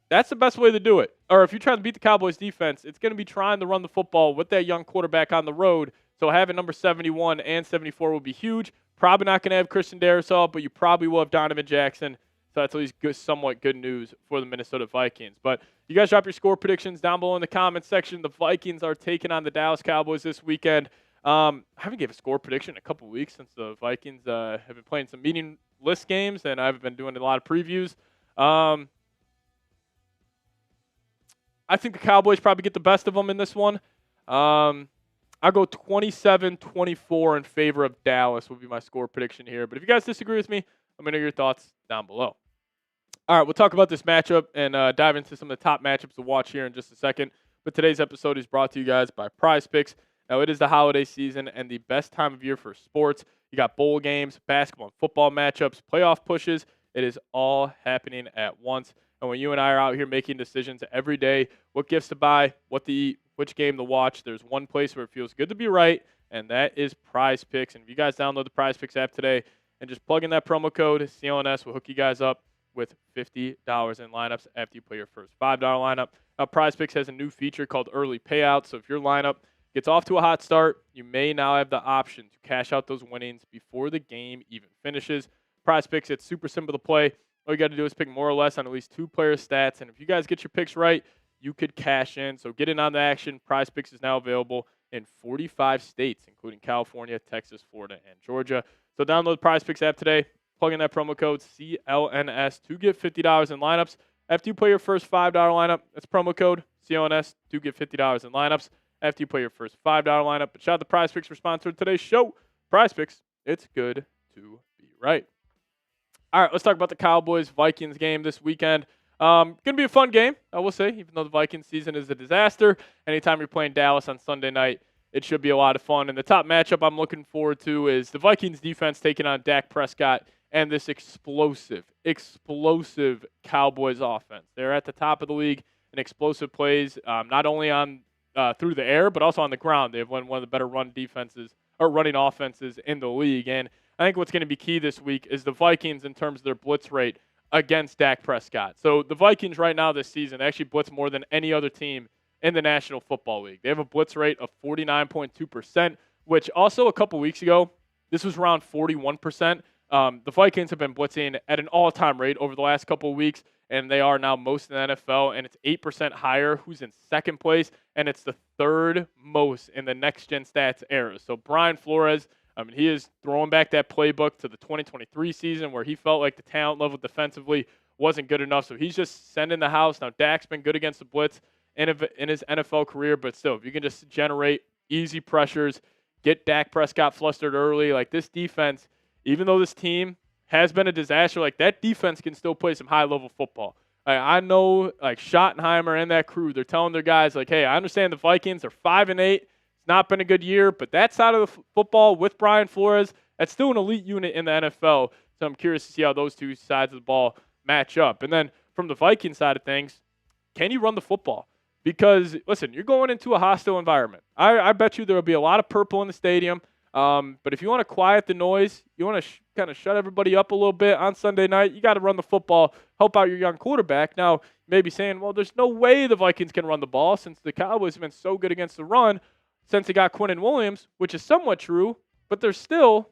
Speaker 1: that's the best way to do it. Or if you're trying to beat the Cowboys defense, it's going to be trying to run the football with that young quarterback on the road. So having number 71 and 74 will be huge. Probably not going to have Christian Darrisaw, but you probably will have Donovan Jackson. So that's at least somewhat good news for the Minnesota Vikings. But you guys drop your score predictions down below in the comments section. The Vikings are taking on the Dallas Cowboys this weekend. I haven't given a score prediction in a couple weeks since the Vikings have been playing some meaningless games, and I've been doing a lot of previews. I think the Cowboys probably get the best of them in this one. I'll go 27-24 in favor of Dallas would be my score prediction here. But if you guys disagree with me, let me know your thoughts down below. All right, we'll talk about this matchup and dive into some of the top matchups to watch here in just a second. But today's episode is brought to you guys by Prize Picks. Now, it is the holiday season and the best time of year for sports. You got bowl games, basketball and football matchups, playoff pushes. It is all happening at once. And when you and I are out here making decisions every day, what gifts to buy, what to eat, which game to watch, there's one place where it feels good to be right, and that is Prize Picks. And if you guys download the Prize Picks app today and just plug in that promo code, CLNS will hook you guys up with $50 in lineups after you play your first $5 lineup. Now, Prize Picks has a new feature called Early Payout. So if your lineup gets off to a hot start, you may now have the option to cash out those winnings before the game even finishes. Prize Picks, it's super simple to play. All you got to do is pick more or less on at least two players' stats. And if you guys get your picks right, you could cash in. So get in on the action. Prize Picks is now available in 45 states, including California, Texas, Florida, and Georgia. So download the Prize Picks app today. Plug in that promo code CLNS to get $50 in lineups. After you play your first $5 lineup, that's promo code CLNS to get $50 in lineups. After you play your first $5 lineup. But shout out to Prize Picks for sponsoring today's show. Prize Picks, it's good to be right. All right, let's talk about the Cowboys-Vikings game this weekend. Going to be a fun game, I will say, even though the Vikings season is a disaster. Anytime you're playing Dallas on Sunday night, it should be a lot of fun. And the top matchup I'm looking forward to is the Vikings defense taking on Dak Prescott and this explosive Cowboys offense. They're at the top of the league in explosive plays, not only on through the air, but also on the ground. They've won one of the better running offenses in the league. And I think what's going to be key this week is the Vikings in terms of their blitz rate against Dak Prescott. So the Vikings right now this season actually blitz more than any other team in the National Football League. They have a blitz rate of 49.2%, which also a couple weeks ago, this was around 41%. The Vikings have been blitzing at an all-time rate over the last couple of weeks, and they are now most in the NFL, and it's 8% higher. Who's in second place? And it's the third most in the next-gen stats era. So Brian Flores, he is throwing back that playbook to the 2023 season where he felt like the talent level defensively wasn't good enough. So he's just sending the house. Now, Dak's been good against the blitz in his NFL career, but still, if you can just generate easy pressures, get Dak Prescott flustered early, like this defense, even though this team has been a disaster, like that defense can still play some high-level football. I know, like Schottenheimer and that crew, they're telling their guys, like, hey, I understand the Vikings are 5-8. It's not been a good year, but that side of the football with Brian Flores, that's still an elite unit in the NFL. So I'm curious to see how those two sides of the ball match up. And then from the Viking side of things, can you run the football? Because, listen, you're going into a hostile environment. I bet you there will be a lot of purple in the stadium. But if you want to quiet the noise, you want to kind of shut everybody up a little bit on Sunday night, you got to run the football, help out your young quarterback. Now, you may be saying, well, there's no way the Vikings can run the ball since the Cowboys have been so good against the run since they got Quinnen Williams, which is somewhat true, but they're still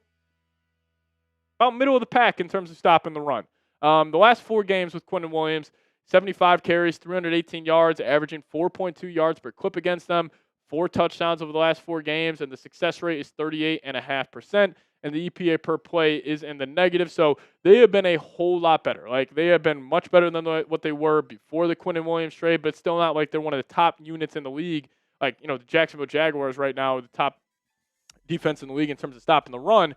Speaker 1: about middle of the pack in terms of stopping the run. The last 4 games with Quinnen Williams, 75 carries, 318 yards, averaging 4.2 yards per clip against them, 4 touchdowns over the last 4 games, and the success rate is 38.5%, and the EPA per play is in the negative. So they have been a whole lot better. Like, they have been much better than what they were before the Quinnen Williams trade, but still not like they're one of the top units in the league. Like, the Jacksonville Jaguars right now are the top defense in the league in terms of stopping the run.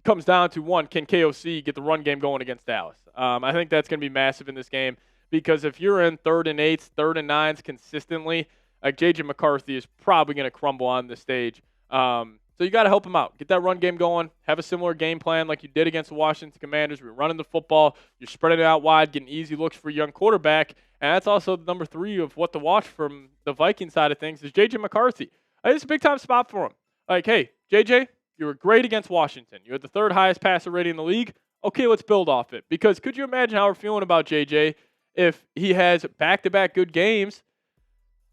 Speaker 1: Comes down to, one, can KOC get the run game going against Dallas? I think that's going to be massive in this game because if you're in 3rd and 8s, 3rd and 9s consistently, like J.J. McCarthy is probably going to crumble on the stage. So you got to help him out. Get that run game going. Have a similar game plan like you did against the Washington Commanders. We're running the football. You're spreading it out wide, getting easy looks for a young quarterback. And that's also number 3 of what to watch from the Viking side of things is J.J. McCarthy. It's a big-time spot for him. Like, hey, J.J., you were great against Washington. You had the 3rd highest passer rating in the league. Okay, let's build off it. Because could you imagine how we're feeling about J.J. if he has back-to-back good games?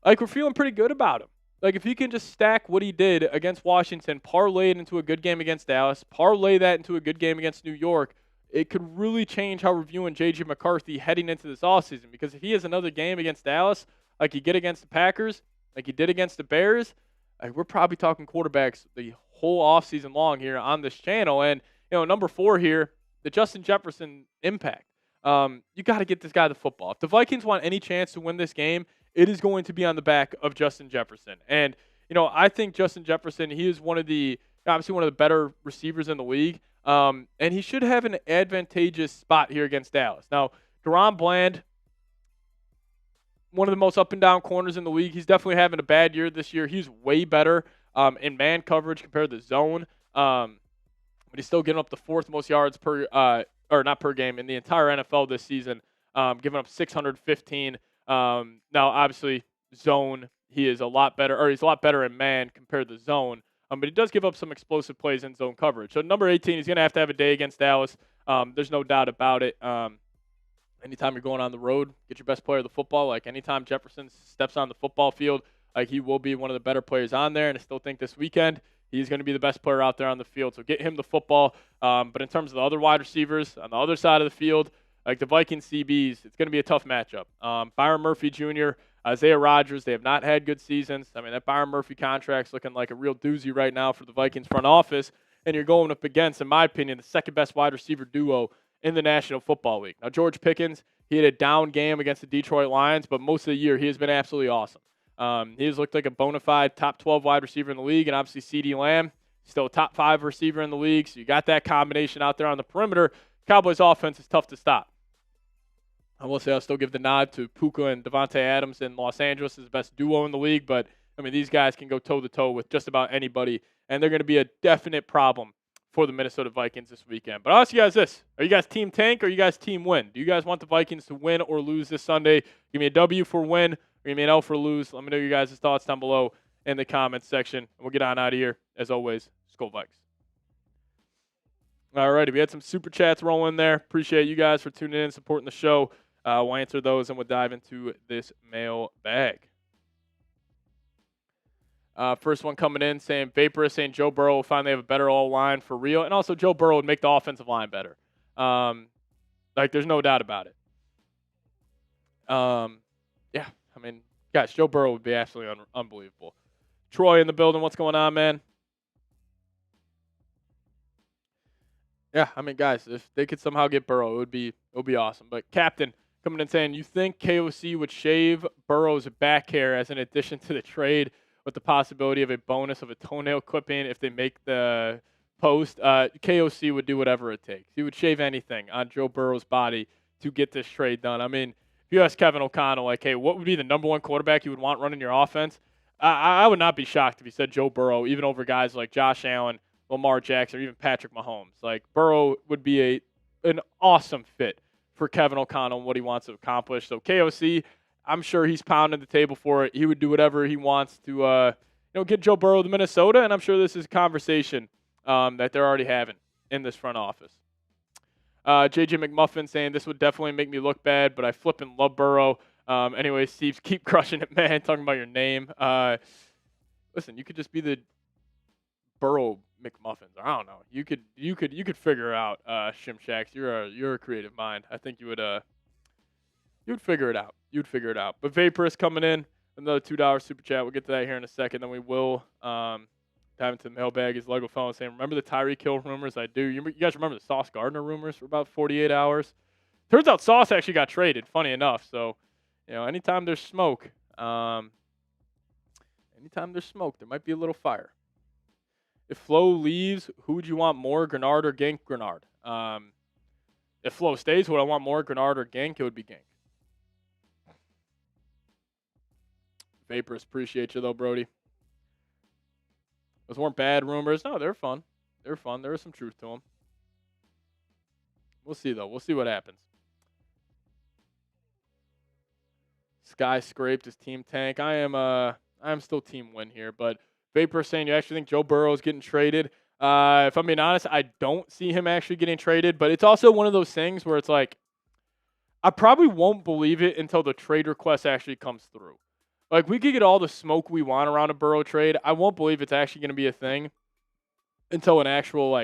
Speaker 1: Like, we're feeling pretty good about him. Like, if he can just stack what he did against Washington, parlay it into a good game against Dallas, parlay that into a good game against New York, it could really change how we're viewing J.J. McCarthy heading into this offseason. Because if he has another game against Dallas, like he did against the Packers, like he did against the Bears, like we're probably talking quarterbacks the whole offseason long here on this channel. And, number 4 here, the Justin Jefferson impact. You got to get this guy the football. If the Vikings want any chance to win this game, it is going to be on the back of Justin Jefferson. And, I think Justin Jefferson, he is obviously one of the better receivers in the league. And he should have an advantageous spot here against Dallas. Now, Deron Bland, one of the most up and down corners in the league. He's definitely having a bad year this year. He's way better in man coverage compared to zone. But he's still giving up the fourth most yards per, or not per game, in the entire NFL this season, giving up 615. Now, obviously, zone, he is a lot better, or he's a lot better in man compared to zone. But he does give up some explosive plays in zone coverage. So number 18, he's going to have a day against Dallas. There's no doubt about it. Anytime you're going on the road, get your best player of the football. Like, anytime Jefferson steps on the football field, like, he will be one of the better players on there. And I still think this weekend he's going to be the best player out there on the field. So get him the football. But in terms of the other wide receivers on the other side of the field, like the Vikings CBs, it's going to be a tough matchup. Byron Murphy Jr., Isaiah Rodgers, they have not had good seasons. I mean, that Byron Murphy contract's looking like a real doozy right now for the Vikings front office. And you're going up against, in my opinion, the second best wide receiver duo in the National Football League. Now, George Pickens, he had a down game against the Detroit Lions, but most of the year he has been absolutely awesome. He has looked like a bona fide top 12 wide receiver in the league, and obviously CeeDee Lamb, still a top 5 receiver in the league, so you got that combination out there on the perimeter. Cowboys offense is tough to stop. I will say I'll still give the nod to Puka and Devontae Adams in Los Angeles as the best duo in the league, but, I mean, these guys can go toe-to-toe with just about anybody, and they're going to be a definite problem for the Minnesota Vikings this weekend. But I'll ask you guys this. Are you guys team tank or are you guys team win? Do you guys want the Vikings to win or lose this Sunday? Give me a W for win or give me an L for lose. Let me know your guys' thoughts down below in the comments section. And we'll get on out of here. As always, SKOL Vikes. All righty. We had some super chats rolling there. Appreciate you guys for tuning in and supporting the show. We'll answer those and we'll dive into this mailbag. First one coming in saying Vaporous, saying Joe Burrow will finally have a better O-line for real. And also Joe Burrow would make the offensive line better. Like, there's no doubt about it. Yeah, I mean, guys, Joe Burrow would be absolutely unbelievable. Troy in the building, what's going on, man? Yeah, I mean, guys, if they could somehow get Burrow, it would be awesome. But Captain coming in saying, you think KOC would shave Burrow's back hair as an addition to the trade, with the possibility of a bonus of a toenail clipping if they make the post? KOC would do whatever it takes. He would shave anything on Joe Burrow's body to get this trade done. I mean, if you ask Kevin O'Connell, like, hey, what would be the number one quarterback you would want running your offense? I would not be shocked if he said Joe Burrow, even over guys like Josh Allen, Lamar Jackson, or even Patrick Mahomes. Like, Burrow would be an awesome fit for Kevin O'Connell and what he wants to accomplish. So KOC, I'm sure he's pounding the table for it. He would do whatever he wants to, get Joe Burrow to Minnesota, and I'm sure this is a conversation that they're already having in this front office. JJ McMuffin saying this would definitely make me look bad, but I flippin' love Burrow. Anyway, Steve, keep crushing it, man. Talking about your name. Listen, you could just be the Burrow McMuffins. I don't know. You could figure it out, Shimshacks. You're a creative mind. I think you would figure it out. You'd figure it out. But Vaporous coming in, another $2 super chat. We'll get to that here in a second. Then we will dive into the mailbag. His Lego fellow saying, remember the Tyreek Hill rumors? I do. You guys remember the Sauce Gardner rumors for about 48 hours? Turns out Sauce actually got traded, funny enough. So, anytime there's smoke, there might be a little fire. If Flo leaves, who would you want more, Grenard or Gink? Grenard. If Flo stays, would I want more, Grenard or Gink? It would be Gink. Vaporous, appreciate you, though, Brody. Those weren't bad rumors. No, they're fun. They're fun. There is some truth to them. We'll see, though. We'll see what happens. Sky scraped his team tank. I am still team win here, but Vapor saying you actually think Joe Burrow is getting traded. If I'm being honest, I don't see him actually getting traded, but it's also one of those things where it's like, I probably won't believe it until the trade request actually comes through. Like, we could get all the smoke we want around a Burrow trade. I won't believe it's actually going to be a thing until an actual,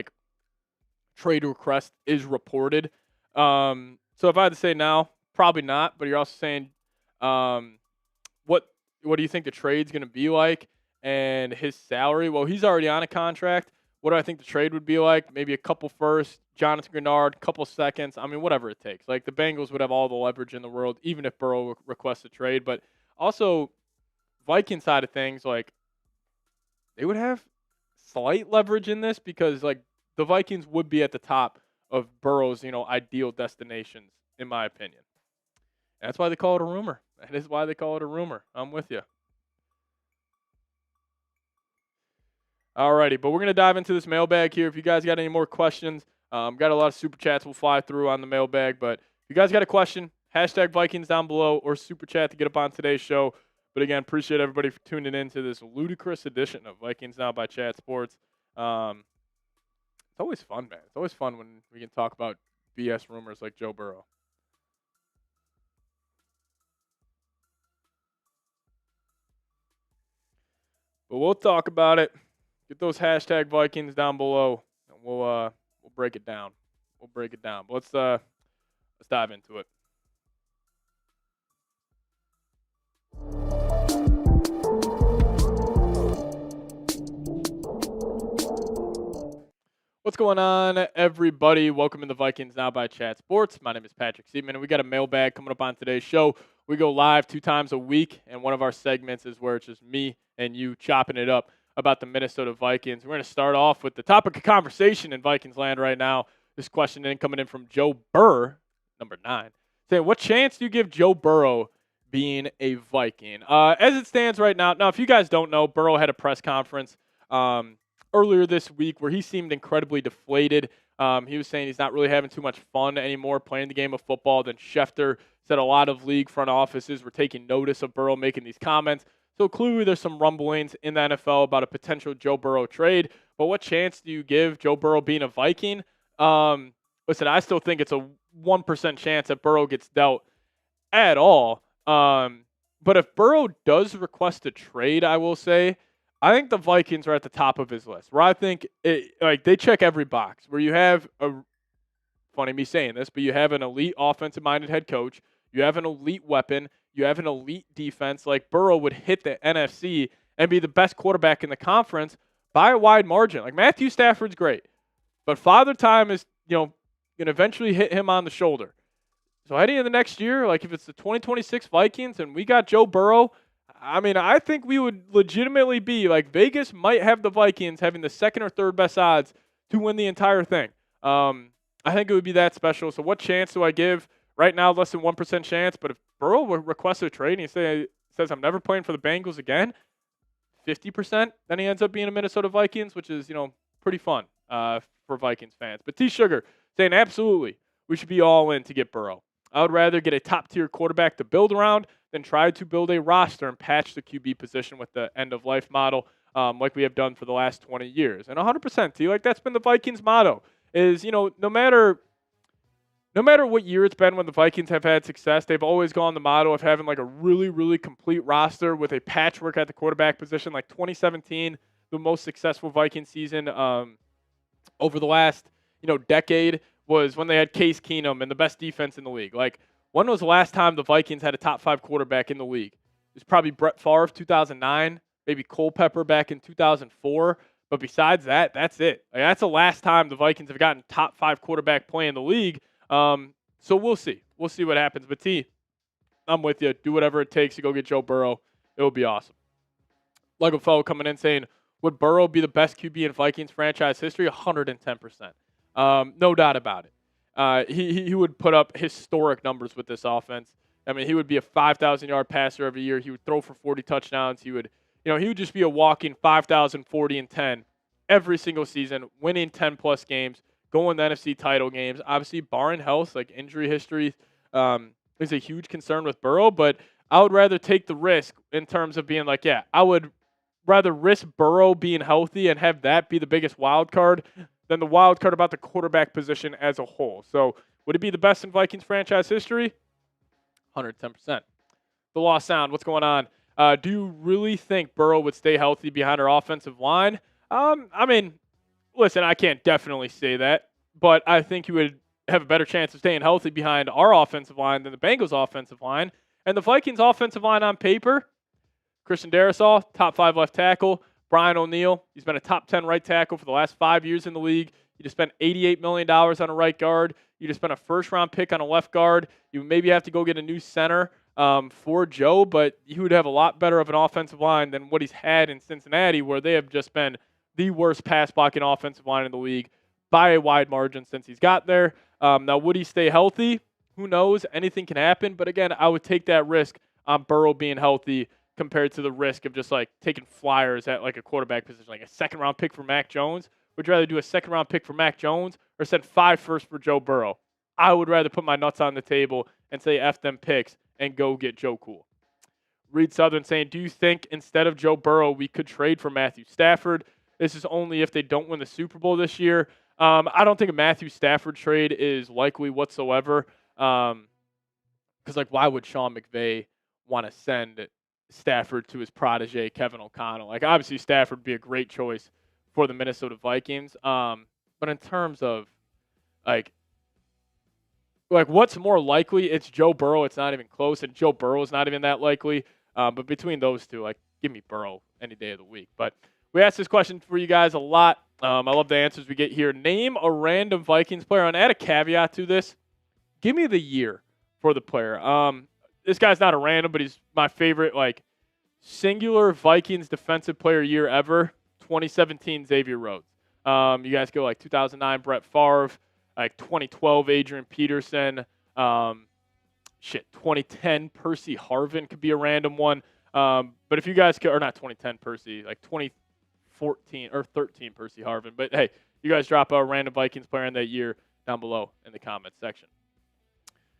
Speaker 1: trade request is reported. So if I had to say now, probably not. But you're also saying, what do you think the trade's going to be like and his salary? Well, he's already on a contract. What do I think the trade would be like? Maybe a couple firsts, Jonathan Grenard, couple seconds. I mean, whatever it takes. Like, the Bengals would have all the leverage in the world, even if Burrow requests a trade. But also, Viking side of things, they would have slight leverage in this because, the Vikings would be at the top of Burrow's, ideal destinations, in my opinion. That's why they call it a rumor. That is why they call it a rumor. I'm with you. Alrighty, but we're going to dive into this mailbag here. If you guys got any more questions, got a lot of super chats we'll fly through on the mailbag. But if you guys got a question, hashtag Vikings down below or super chat to get up on today's show. But again, appreciate everybody for tuning in to this ludicrous edition of Vikings Now by Chat Sports. It's always fun, man. It's always fun when we can talk about BS rumors like Joe Burrow. But we'll talk about it. Get those hashtag Vikings down below, and we'll break it down. We'll break it down. But let's dive into it. What's going on, everybody? Welcome to the Vikings Now by Chat Sports. My name is Patrick Siepman, and we got a mailbag coming up on today's show. We go live 2 times a week, and one of our segments is where it's just me and you chopping it up about the Minnesota Vikings. We're going to start off with the topic of conversation in Vikings land right now. This question coming in from Joe Burrow, number 9, saying, what chance do you give Joe Burrow being a Viking? As it stands right now, if you guys don't know, Burrow had a press conference earlier this week where he seemed incredibly deflated. He was saying he's not really having too much fun anymore playing the game of football. Then Schefter said a lot of league front offices were taking notice of Burrow making these comments. So clearly there's some rumblings in the NFL about a potential Joe Burrow trade. But what chance do you give Joe Burrow being a Viking? Listen, I still think it's a 1% chance that Burrow gets dealt at all. But if Burrow does request a trade, I will say, I think the Vikings are at the top of his list. Where I think they check every box. Where you have funny me saying this, but you have an elite offensive-minded head coach. You have an elite weapon. You have an elite defense. Like Burrow would hit the NFC and be the best quarterback in the conference by a wide margin. Like Matthew Stafford's great, but Father Time is going to eventually hit him on the shoulder. So heading into the next year, like if it's the 2026 Vikings and we got Joe Burrow, I think we would legitimately be like Vegas might have the Vikings having the second or third best odds to win the entire thing. I think it would be that special. So what chance do I give? Right now, less than 1% chance. But if Burrow requests a trade and he says, I'm never playing for the Bengals again, 50%, then he ends up being a Minnesota Vikings, which is, pretty fun for Vikings fans. But T-Sugar saying, absolutely, we should be all in to get Burrow. I would rather get a top-tier quarterback to build around than try to build a roster and patch the QB position with the end-of-life model like we have done for the last 20 years. And 100%, T, like that's been the Vikings' motto is, no matter what year it's been when the Vikings have had success, they've always gone the motto of having like a really, really complete roster with a patchwork at the quarterback position. Like 2017, the most successful Viking season over the last, decade was when they had Case Keenum and the best defense in the league. Like, when was the last time the Vikings had a top 5 quarterback in the league? It was probably Brett Favre, 2009, maybe Culpepper back in 2004. But besides that, that's it. Like, that's the last time the Vikings have gotten top 5 quarterback play in the league. So we'll see. We'll see what happens. But T, I'm with you. Do whatever it takes to go get Joe Burrow. It will be awesome. Lego fellow coming in saying, would Burrow be the best QB in Vikings franchise history? 110%. No doubt about it. He would put up historic numbers with this offense. He would be a 5,000-yard passer every year. He would throw for 40 touchdowns. He would just be a walking 5,000, 40, and 10 every single season, winning 10-plus games, going to NFC title games. Obviously, barring health, like injury history is a huge concern with Burrow, but I would rather take the risk in terms of being like, I would rather risk Burrow being healthy and have that be the biggest wild card than the wild card about the quarterback position as a whole. So would it be the best in Vikings franchise history? 110%. The Lost Sound, what's going on? Do you really think Burrow would stay healthy behind our offensive line? Listen, I can't definitely say that, but I think he would have a better chance of staying healthy behind our offensive line than the Bengals offensive line. And the Vikings offensive line on paper, Christian Darrisaw, top 5 left tackle. Brian O'Neill, he's been a top 10 right tackle for the last 5 years in the league. You just spent $88 million on a right guard. You just spent a first-round pick on a left guard. You maybe have to go get a new center for Joe, but he would have a lot better of an offensive line than what he's had in Cincinnati, where they have just been the worst pass-blocking offensive line in the league by a wide margin since he's got there. Now, would he stay healthy? Who knows? Anything can happen. But again, I would take that risk on Burrow being healthy compared to the risk of just like taking flyers at like a quarterback position, like a second-round pick for Mac Jones. Would you rather do a second-round pick for Mac Jones or send 5 firsts for Joe Burrow? I would rather put my nuts on the table and say F them picks and go get Joe Cool. Reed Southern saying, do you think instead of Joe Burrow, we could trade for Matthew Stafford? This is only if they don't win the Super Bowl this year. I don't think a Matthew Stafford trade is likely whatsoever. Because, like, why would Sean McVay want to send Stafford to his protege, Kevin O'Connell? Like, obviously, Stafford would be a great choice for the Minnesota Vikings. But in terms of, like what's more likely? It's Joe Burrow. It's not even close, and Joe Burrow is not even that likely. But between those two, like, give me Burrow any day of the week. But we asked this question for you guys a lot. I love the answers we get here. Name a random Vikings player. And add a caveat to this. Give me the year for the player. This guy's not a random, but he's my favorite, like, singular Vikings defensive player year ever. 2017 Xavier Rhodes. You guys go like 2009 Brett Favre. Like 2012, Adrian Peterson. 2010, Percy Harvin could be a random one. But if you guys could, or not 2010, Percy, like 2014 or 13, Percy Harvin. But hey, you guys drop a random Vikings player in that year down below in the comments section.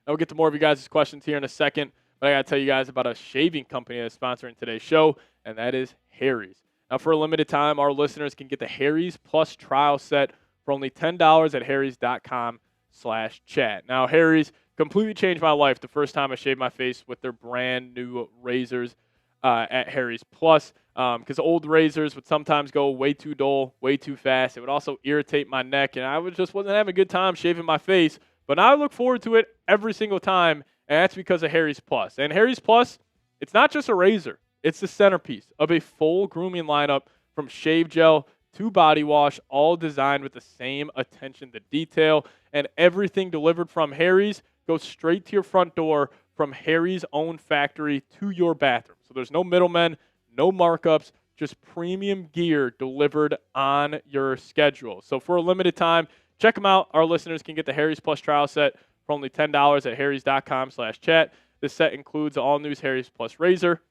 Speaker 1: Now we'll get to more of you guys' questions here in a second. But I got to tell you guys about a shaving company that's sponsoring today's show, and that is Harry's. Now, for a limited time, our listeners can get the Harry's Plus trial set for only $10 at harrys.com/chat. Now, Harry's completely changed my life the first time I shaved my face with their brand new razors at Harry's Plus, because old razors would sometimes go way too dull, way too fast. It would also irritate my neck, and I wasn't having a good time shaving my face. But now I look forward to it every single time, and that's because of Harry's Plus. And Harry's Plus, it's not just a razor. It's the centerpiece of a full grooming lineup from shave gel to body wash, all designed with the same attention to detail. And everything delivered from Harry's goes straight to your front door from Harry's own factory to your bathroom. So there's no middlemen, no markups, just premium gear delivered on your schedule. So for a limited time, check them out. Our listeners can get the Harry's Plus trial set for only $10 at harrys.com/chat. This set includes the all-new Harry's Plus razor,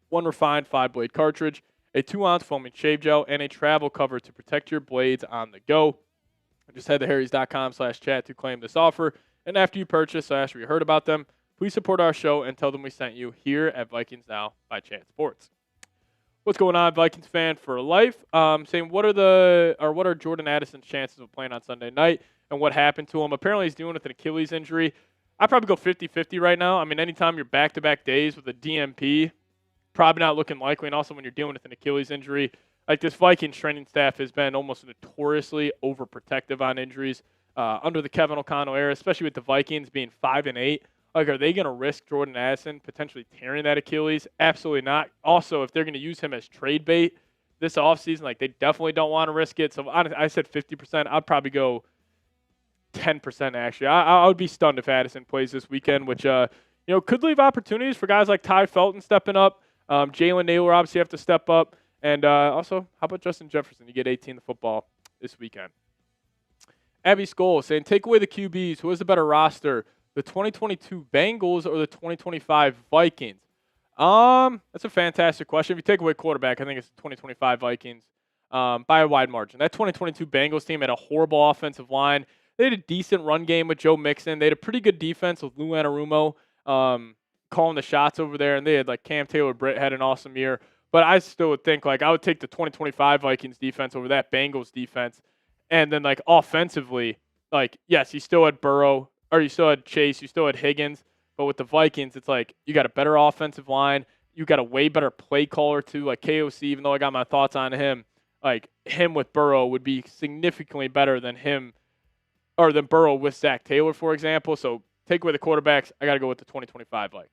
Speaker 1: one refined 5-blade cartridge, a 2-ounce foaming shave gel, and a travel cover to protect your blades on the go. Just head to harrys.com/chat to claim this offer. And after you purchase, I ask where you heard about them. Please support our show and tell them we sent you here at Vikings Now by Chat Sports. What's going on, Vikings fan for life? Saying what are Jordan Addison's chances of playing on Sunday night, and what happened to him? Apparently he's dealing with an Achilles injury. I'd probably go 50-50 right now. I mean, anytime you're back-to-back days with a DNP, probably not looking likely. And also when you're dealing with an Achilles injury, like, this Vikings training staff has been almost notoriously overprotective on injuries under the Kevin O'Connell era, especially with the Vikings being 5-8. Like, are they going to risk Jordan Addison potentially tearing that Achilles? Absolutely not. Also, if they're going to use him as trade bait this offseason, like, they definitely don't want to risk it. So I said 50%. I'd probably go 10% actually. I would be stunned if Addison plays this weekend, which could leave opportunities for guys like Ty Felton stepping up. Jalen Naylor obviously have to step up. And also, how about Justin Jefferson? You get 18 to football this weekend. Abby SKOL saying, take away the QBs. Who has a better roster, the 2022 Bengals or the 2025 Vikings? That's a fantastic question. If you take away quarterback, I think it's the 2025 Vikings by a wide margin. That 2022 Bengals team had a horrible offensive line. They had a decent run game with Joe Mixon. They had a pretty good defense with Lou Anarumo calling the shots over there, and they had, like, Cam Taylor-Britt had an awesome year. But I still would think, like, I would take the 2025 Vikings defense over that Bengals defense. And then, like, offensively, like, yes, you still had Burrow, or you still had Chase, you still had Higgins. But with the Vikings, it's like you got a better offensive line. You got a way better play caller, too. Like, KOC, even though I got my thoughts on him, like, him with Burrow would be significantly better than him, or than Burrow with Zach Taylor, for example. So take away the quarterbacks. I got to go with the 2025 Vikes.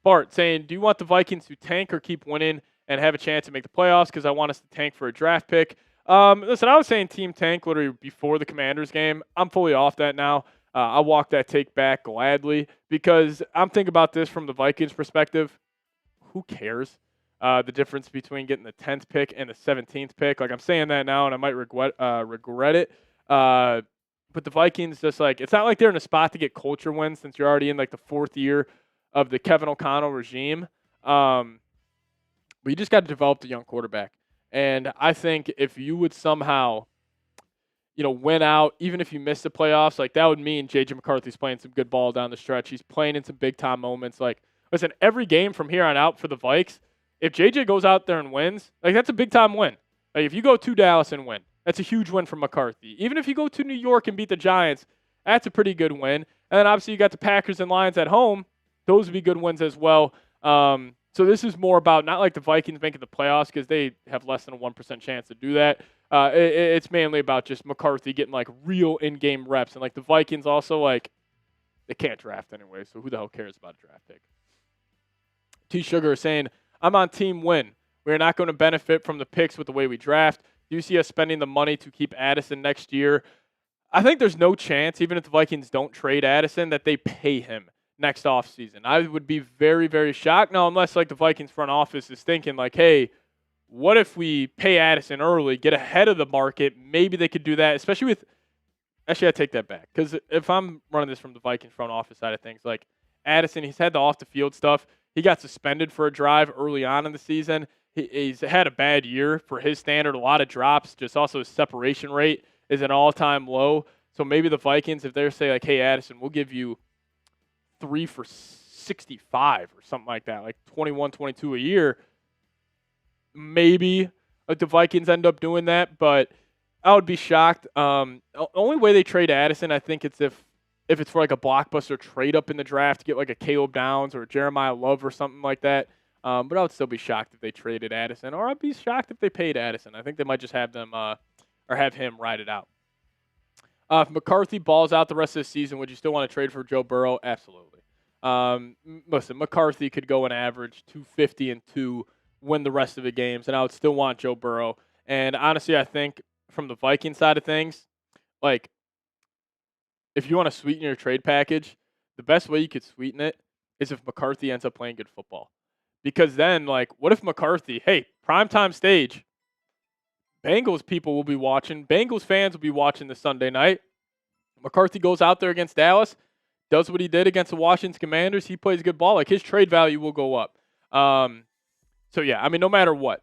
Speaker 1: Bart saying, do you want the Vikings to tank or keep winning and have a chance to make the playoffs? Because I want us to tank for a draft pick. Listen, I was saying team tank literally before the Commanders game. I'm fully off that now. I'll walk that take back gladly because I'm thinking about this from the Vikings perspective. Who cares? the difference between getting the 10th pick and the 17th pick. Like, I'm saying that now, and I might regret it. But the Vikings just like it's not like they're in a spot to get culture wins since you're already in like the 4th year of the Kevin O'Connell regime. But you just got to develop the young quarterback. And I think if you would somehow, win out, even if you miss the playoffs, like that would mean J.J. McCarthy's playing some good ball down the stretch. He's playing in some big time moments. Like, listen, every game from here on out for the Vikes, if J.J. goes out there and wins, like that's a big time win. Like if you go to Dallas and win, that's a huge win for McCarthy. Even if you go to New York and beat the Giants, that's a pretty good win. And then obviously you got the Packers and Lions at home. Those would be good wins as well. So this is more about not like the Vikings making the playoffs because they have less than a 1% chance to do that. It's mainly about just McCarthy getting like real in-game reps. And like the Vikings also like they can't draft anyway, so who the hell cares about a draft pick? T. Sugar is saying, I'm on team win. We're not going to benefit from the picks with the way we draft. Do you see us spending the money to keep Addison next year? I think there's no chance, even if the Vikings don't trade Addison, that they pay him next offseason. I would be very, very shocked. Now, unless like the Vikings front office is thinking like, hey, what if we pay Addison early, get ahead of the market? Maybe they could do that, especially with – actually, I take that back because if I'm running this from the Vikings front office side of things, like Addison, he's had the off-the-field stuff. He got suspended for a drive early on in the season. He's had a bad year for his standard, a lot of drops, just also his separation rate is an all-time low. So maybe the Vikings, if they're saying like, hey, Addison, we'll give you 3 for 65 or something like that, like 21, 22 a year, maybe like the Vikings end up doing that, but I would be shocked. The only way they trade Addison, I think it's if it's for like a blockbuster trade up in the draft to get like a Caleb Downs or a Jeremiah Love or something like that. But I would still be shocked if they traded Addison, or I'd be shocked if they paid Addison. I think they might just have them or have him ride it out. If McCarthy balls out the rest of the season, would you still want to trade for Joe Burrow? Absolutely. Listen, McCarthy could go and average 250 and 2, win the rest of the games, and I would still want Joe Burrow. And honestly, I think from the Viking side of things, like if you want to sweeten your trade package, the best way you could sweeten it is if McCarthy ends up playing good football. Because then, like, what if McCarthy, hey, primetime stage, Bengals people will be watching, Bengals fans will be watching this Sunday night. McCarthy goes out there against Dallas, does what he did against the Washington Commanders. He plays good ball. Like, his trade value will go up. So, yeah, I mean, no matter what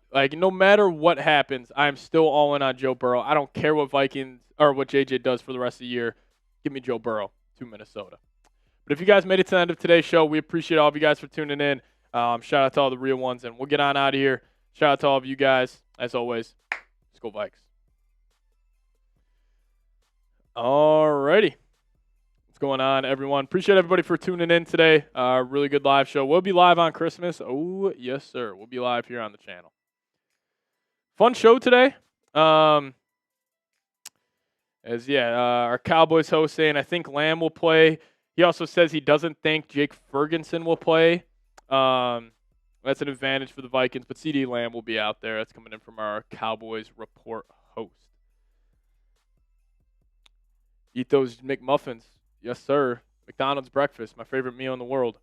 Speaker 1: happens, I'm still all in on Joe Burrow. I don't care what Vikings or what JJ does for the rest of the year. Give me Joe Burrow to Minnesota. But if you guys made it to the end of today's show, we appreciate all of you guys for tuning in. Shout out to all the real ones, and we'll get on out of here. Shout out to all of you guys. As always, SKOL Vikes. Alrighty. What's going on, everyone? Appreciate everybody for tuning in today. Really good live show. We'll be live on Christmas. Oh, yes, sir. We'll be live here on the channel. Fun show today. Our Cowboys host saying I think Lamb will play. He also says he doesn't think Jake Ferguson will play. That's an advantage for the Vikings, but CeeDee Lamb will be out there. That's coming in from our Cowboys report host. Eat those McMuffins. Yes, sir. McDonald's breakfast, my favorite meal in the world.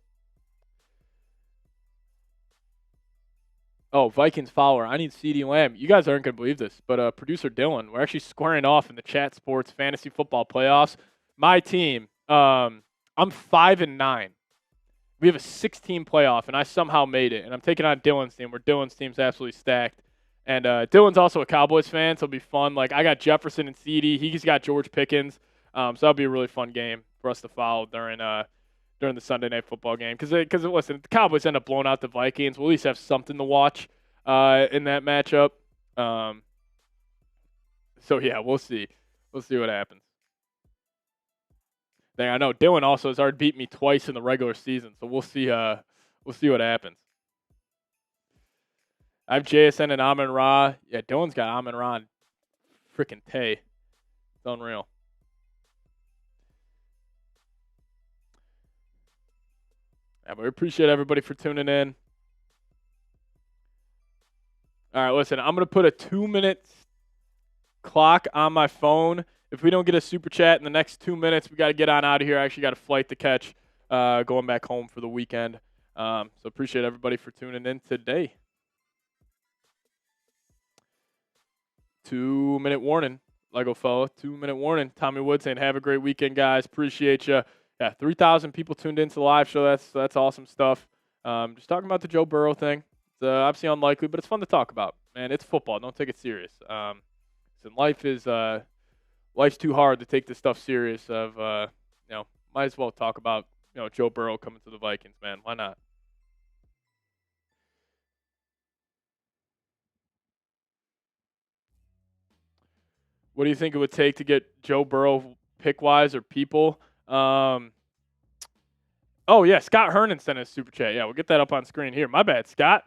Speaker 1: Oh, Vikings follower. I need CeeDee Lamb. You guys aren't going to believe this, but producer Dylan, we're actually squaring off in the Chat Sports Fantasy Football Playoffs. My team, I'm 5-9. We have a 6-team playoff, and I somehow made it. And I'm taking on Dylan's team, where Dylan's team's absolutely stacked. And Dylan's also a Cowboys fan, so it'll be fun. Like, I got Jefferson and CeeDee. He's got George Pickens. So that'll be a really fun game for us to follow during the Sunday Night Football game. Because listen, if the Cowboys end up blowing out the Vikings, we'll at least have something to watch in that matchup. So, yeah, we'll see. We'll see what happens. I know Dylan also has already beat me twice in the regular season, so we'll see what happens. I have JSN and Amon-Ra. Yeah, Dylan's got Amon-Ra and freaking Tay. It's unreal. Yeah, but we appreciate everybody for tuning in. All right, listen, I'm going to put a 2-minute clock on my phone. If we don't get a super chat in the next 2 minutes, we got to get on out of here. I actually got a flight to catch going back home for the weekend. So appreciate everybody for tuning in today. 2-minute warning. Lego fella, 2-minute warning. Tommy Wood saying, have a great weekend, guys. Appreciate you. Yeah, 3,000 people tuned into the live show. That's awesome stuff. Just talking about the Joe Burrow thing. It's obviously unlikely, but it's fun to talk about. Man, it's football. Don't take it serious. Life's too hard to take this stuff serious. Might as well talk about Joe Burrow coming to the Vikings, man. Why not? What do you think it would take to get Joe Burrow pick-wise or people? Oh, yeah, Scott Hernan sent us a super chat. Yeah, we'll get that up on screen here. My bad, Scott.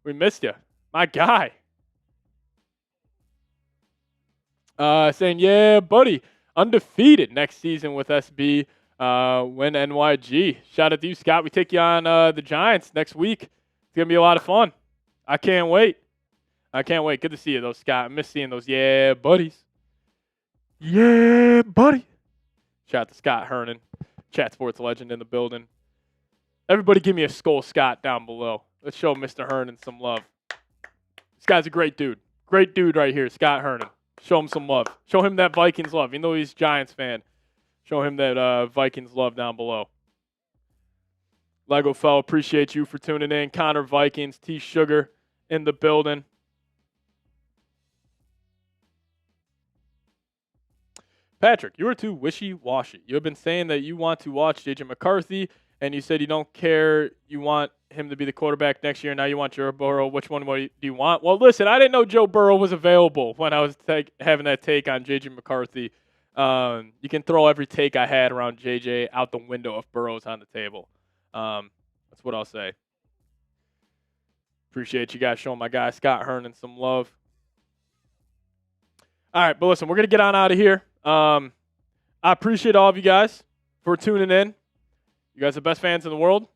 Speaker 1: We missed you. My guy. Saying, yeah, buddy, undefeated next season with SB. Win NYG. Shout out to you, Scott. We take you on the Giants next week. It's going to be a lot of fun. I can't wait. Good to see you, though, Scott. I miss seeing those, yeah, buddies. Yeah, buddy. Shout out to Scott Hernan, Chat Sports legend in the building. Everybody give me a SKOL Scott down below. Let's show Mr. Hernan some love. This guy's a great dude. Great dude right here, Scott Hernan. Show him some love. Show him that Vikings love. Even though he's a Giants fan, show him that Vikings love down below. Lego Fell, appreciate you for tuning in. Connor Vikings, T Sugar in the building. Patrick, you are too wishy-washy. You have been saying that you want to watch J.J. McCarthy, and you said you don't care. You want him to be the quarterback next year. Now you want Joe Burrow. Which one do you want? Well, listen, I didn't know Joe Burrow was available when I was having that take on J.J. McCarthy. You can throw every take I had around J.J. out the window if Burrow's on the table. That's what I'll say. Appreciate you guys showing my guy Scott Hernan some love. All right, but listen, we're going to get on out of here. I appreciate all of you guys for tuning in. You guys are the best fans in the world.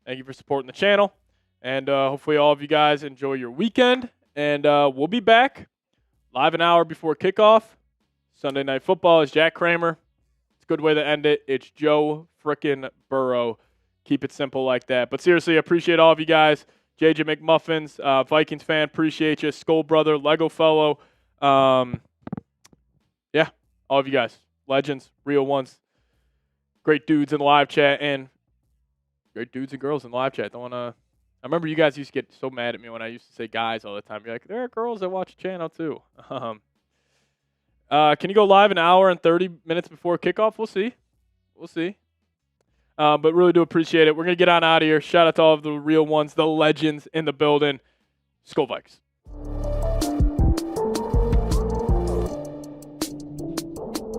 Speaker 1: Thank you for supporting the channel. And hopefully all of you guys enjoy your weekend. And we'll be back live an hour before kickoff. Sunday Night Football is Jack Kramer. It's a good way to end it. It's Joe frickin' Burrow. Keep it simple like that. But seriously, I appreciate all of you guys. JJ McMuffins, Vikings fan, appreciate you. SKOL Brother, Lego Fellow. Yeah, all of you guys. Legends, real ones. Great dudes in the live chat and great dudes and girls in the live chat. I remember you guys used to get so mad at me when I used to say guys all the time. You're like, there are girls that watch the channel too. Can you go live an hour and 30 minutes before kickoff? We'll see. But really do appreciate it. We're going to get on out of here. Shout out to all of the real ones, the legends in the building. SKOL Vikes.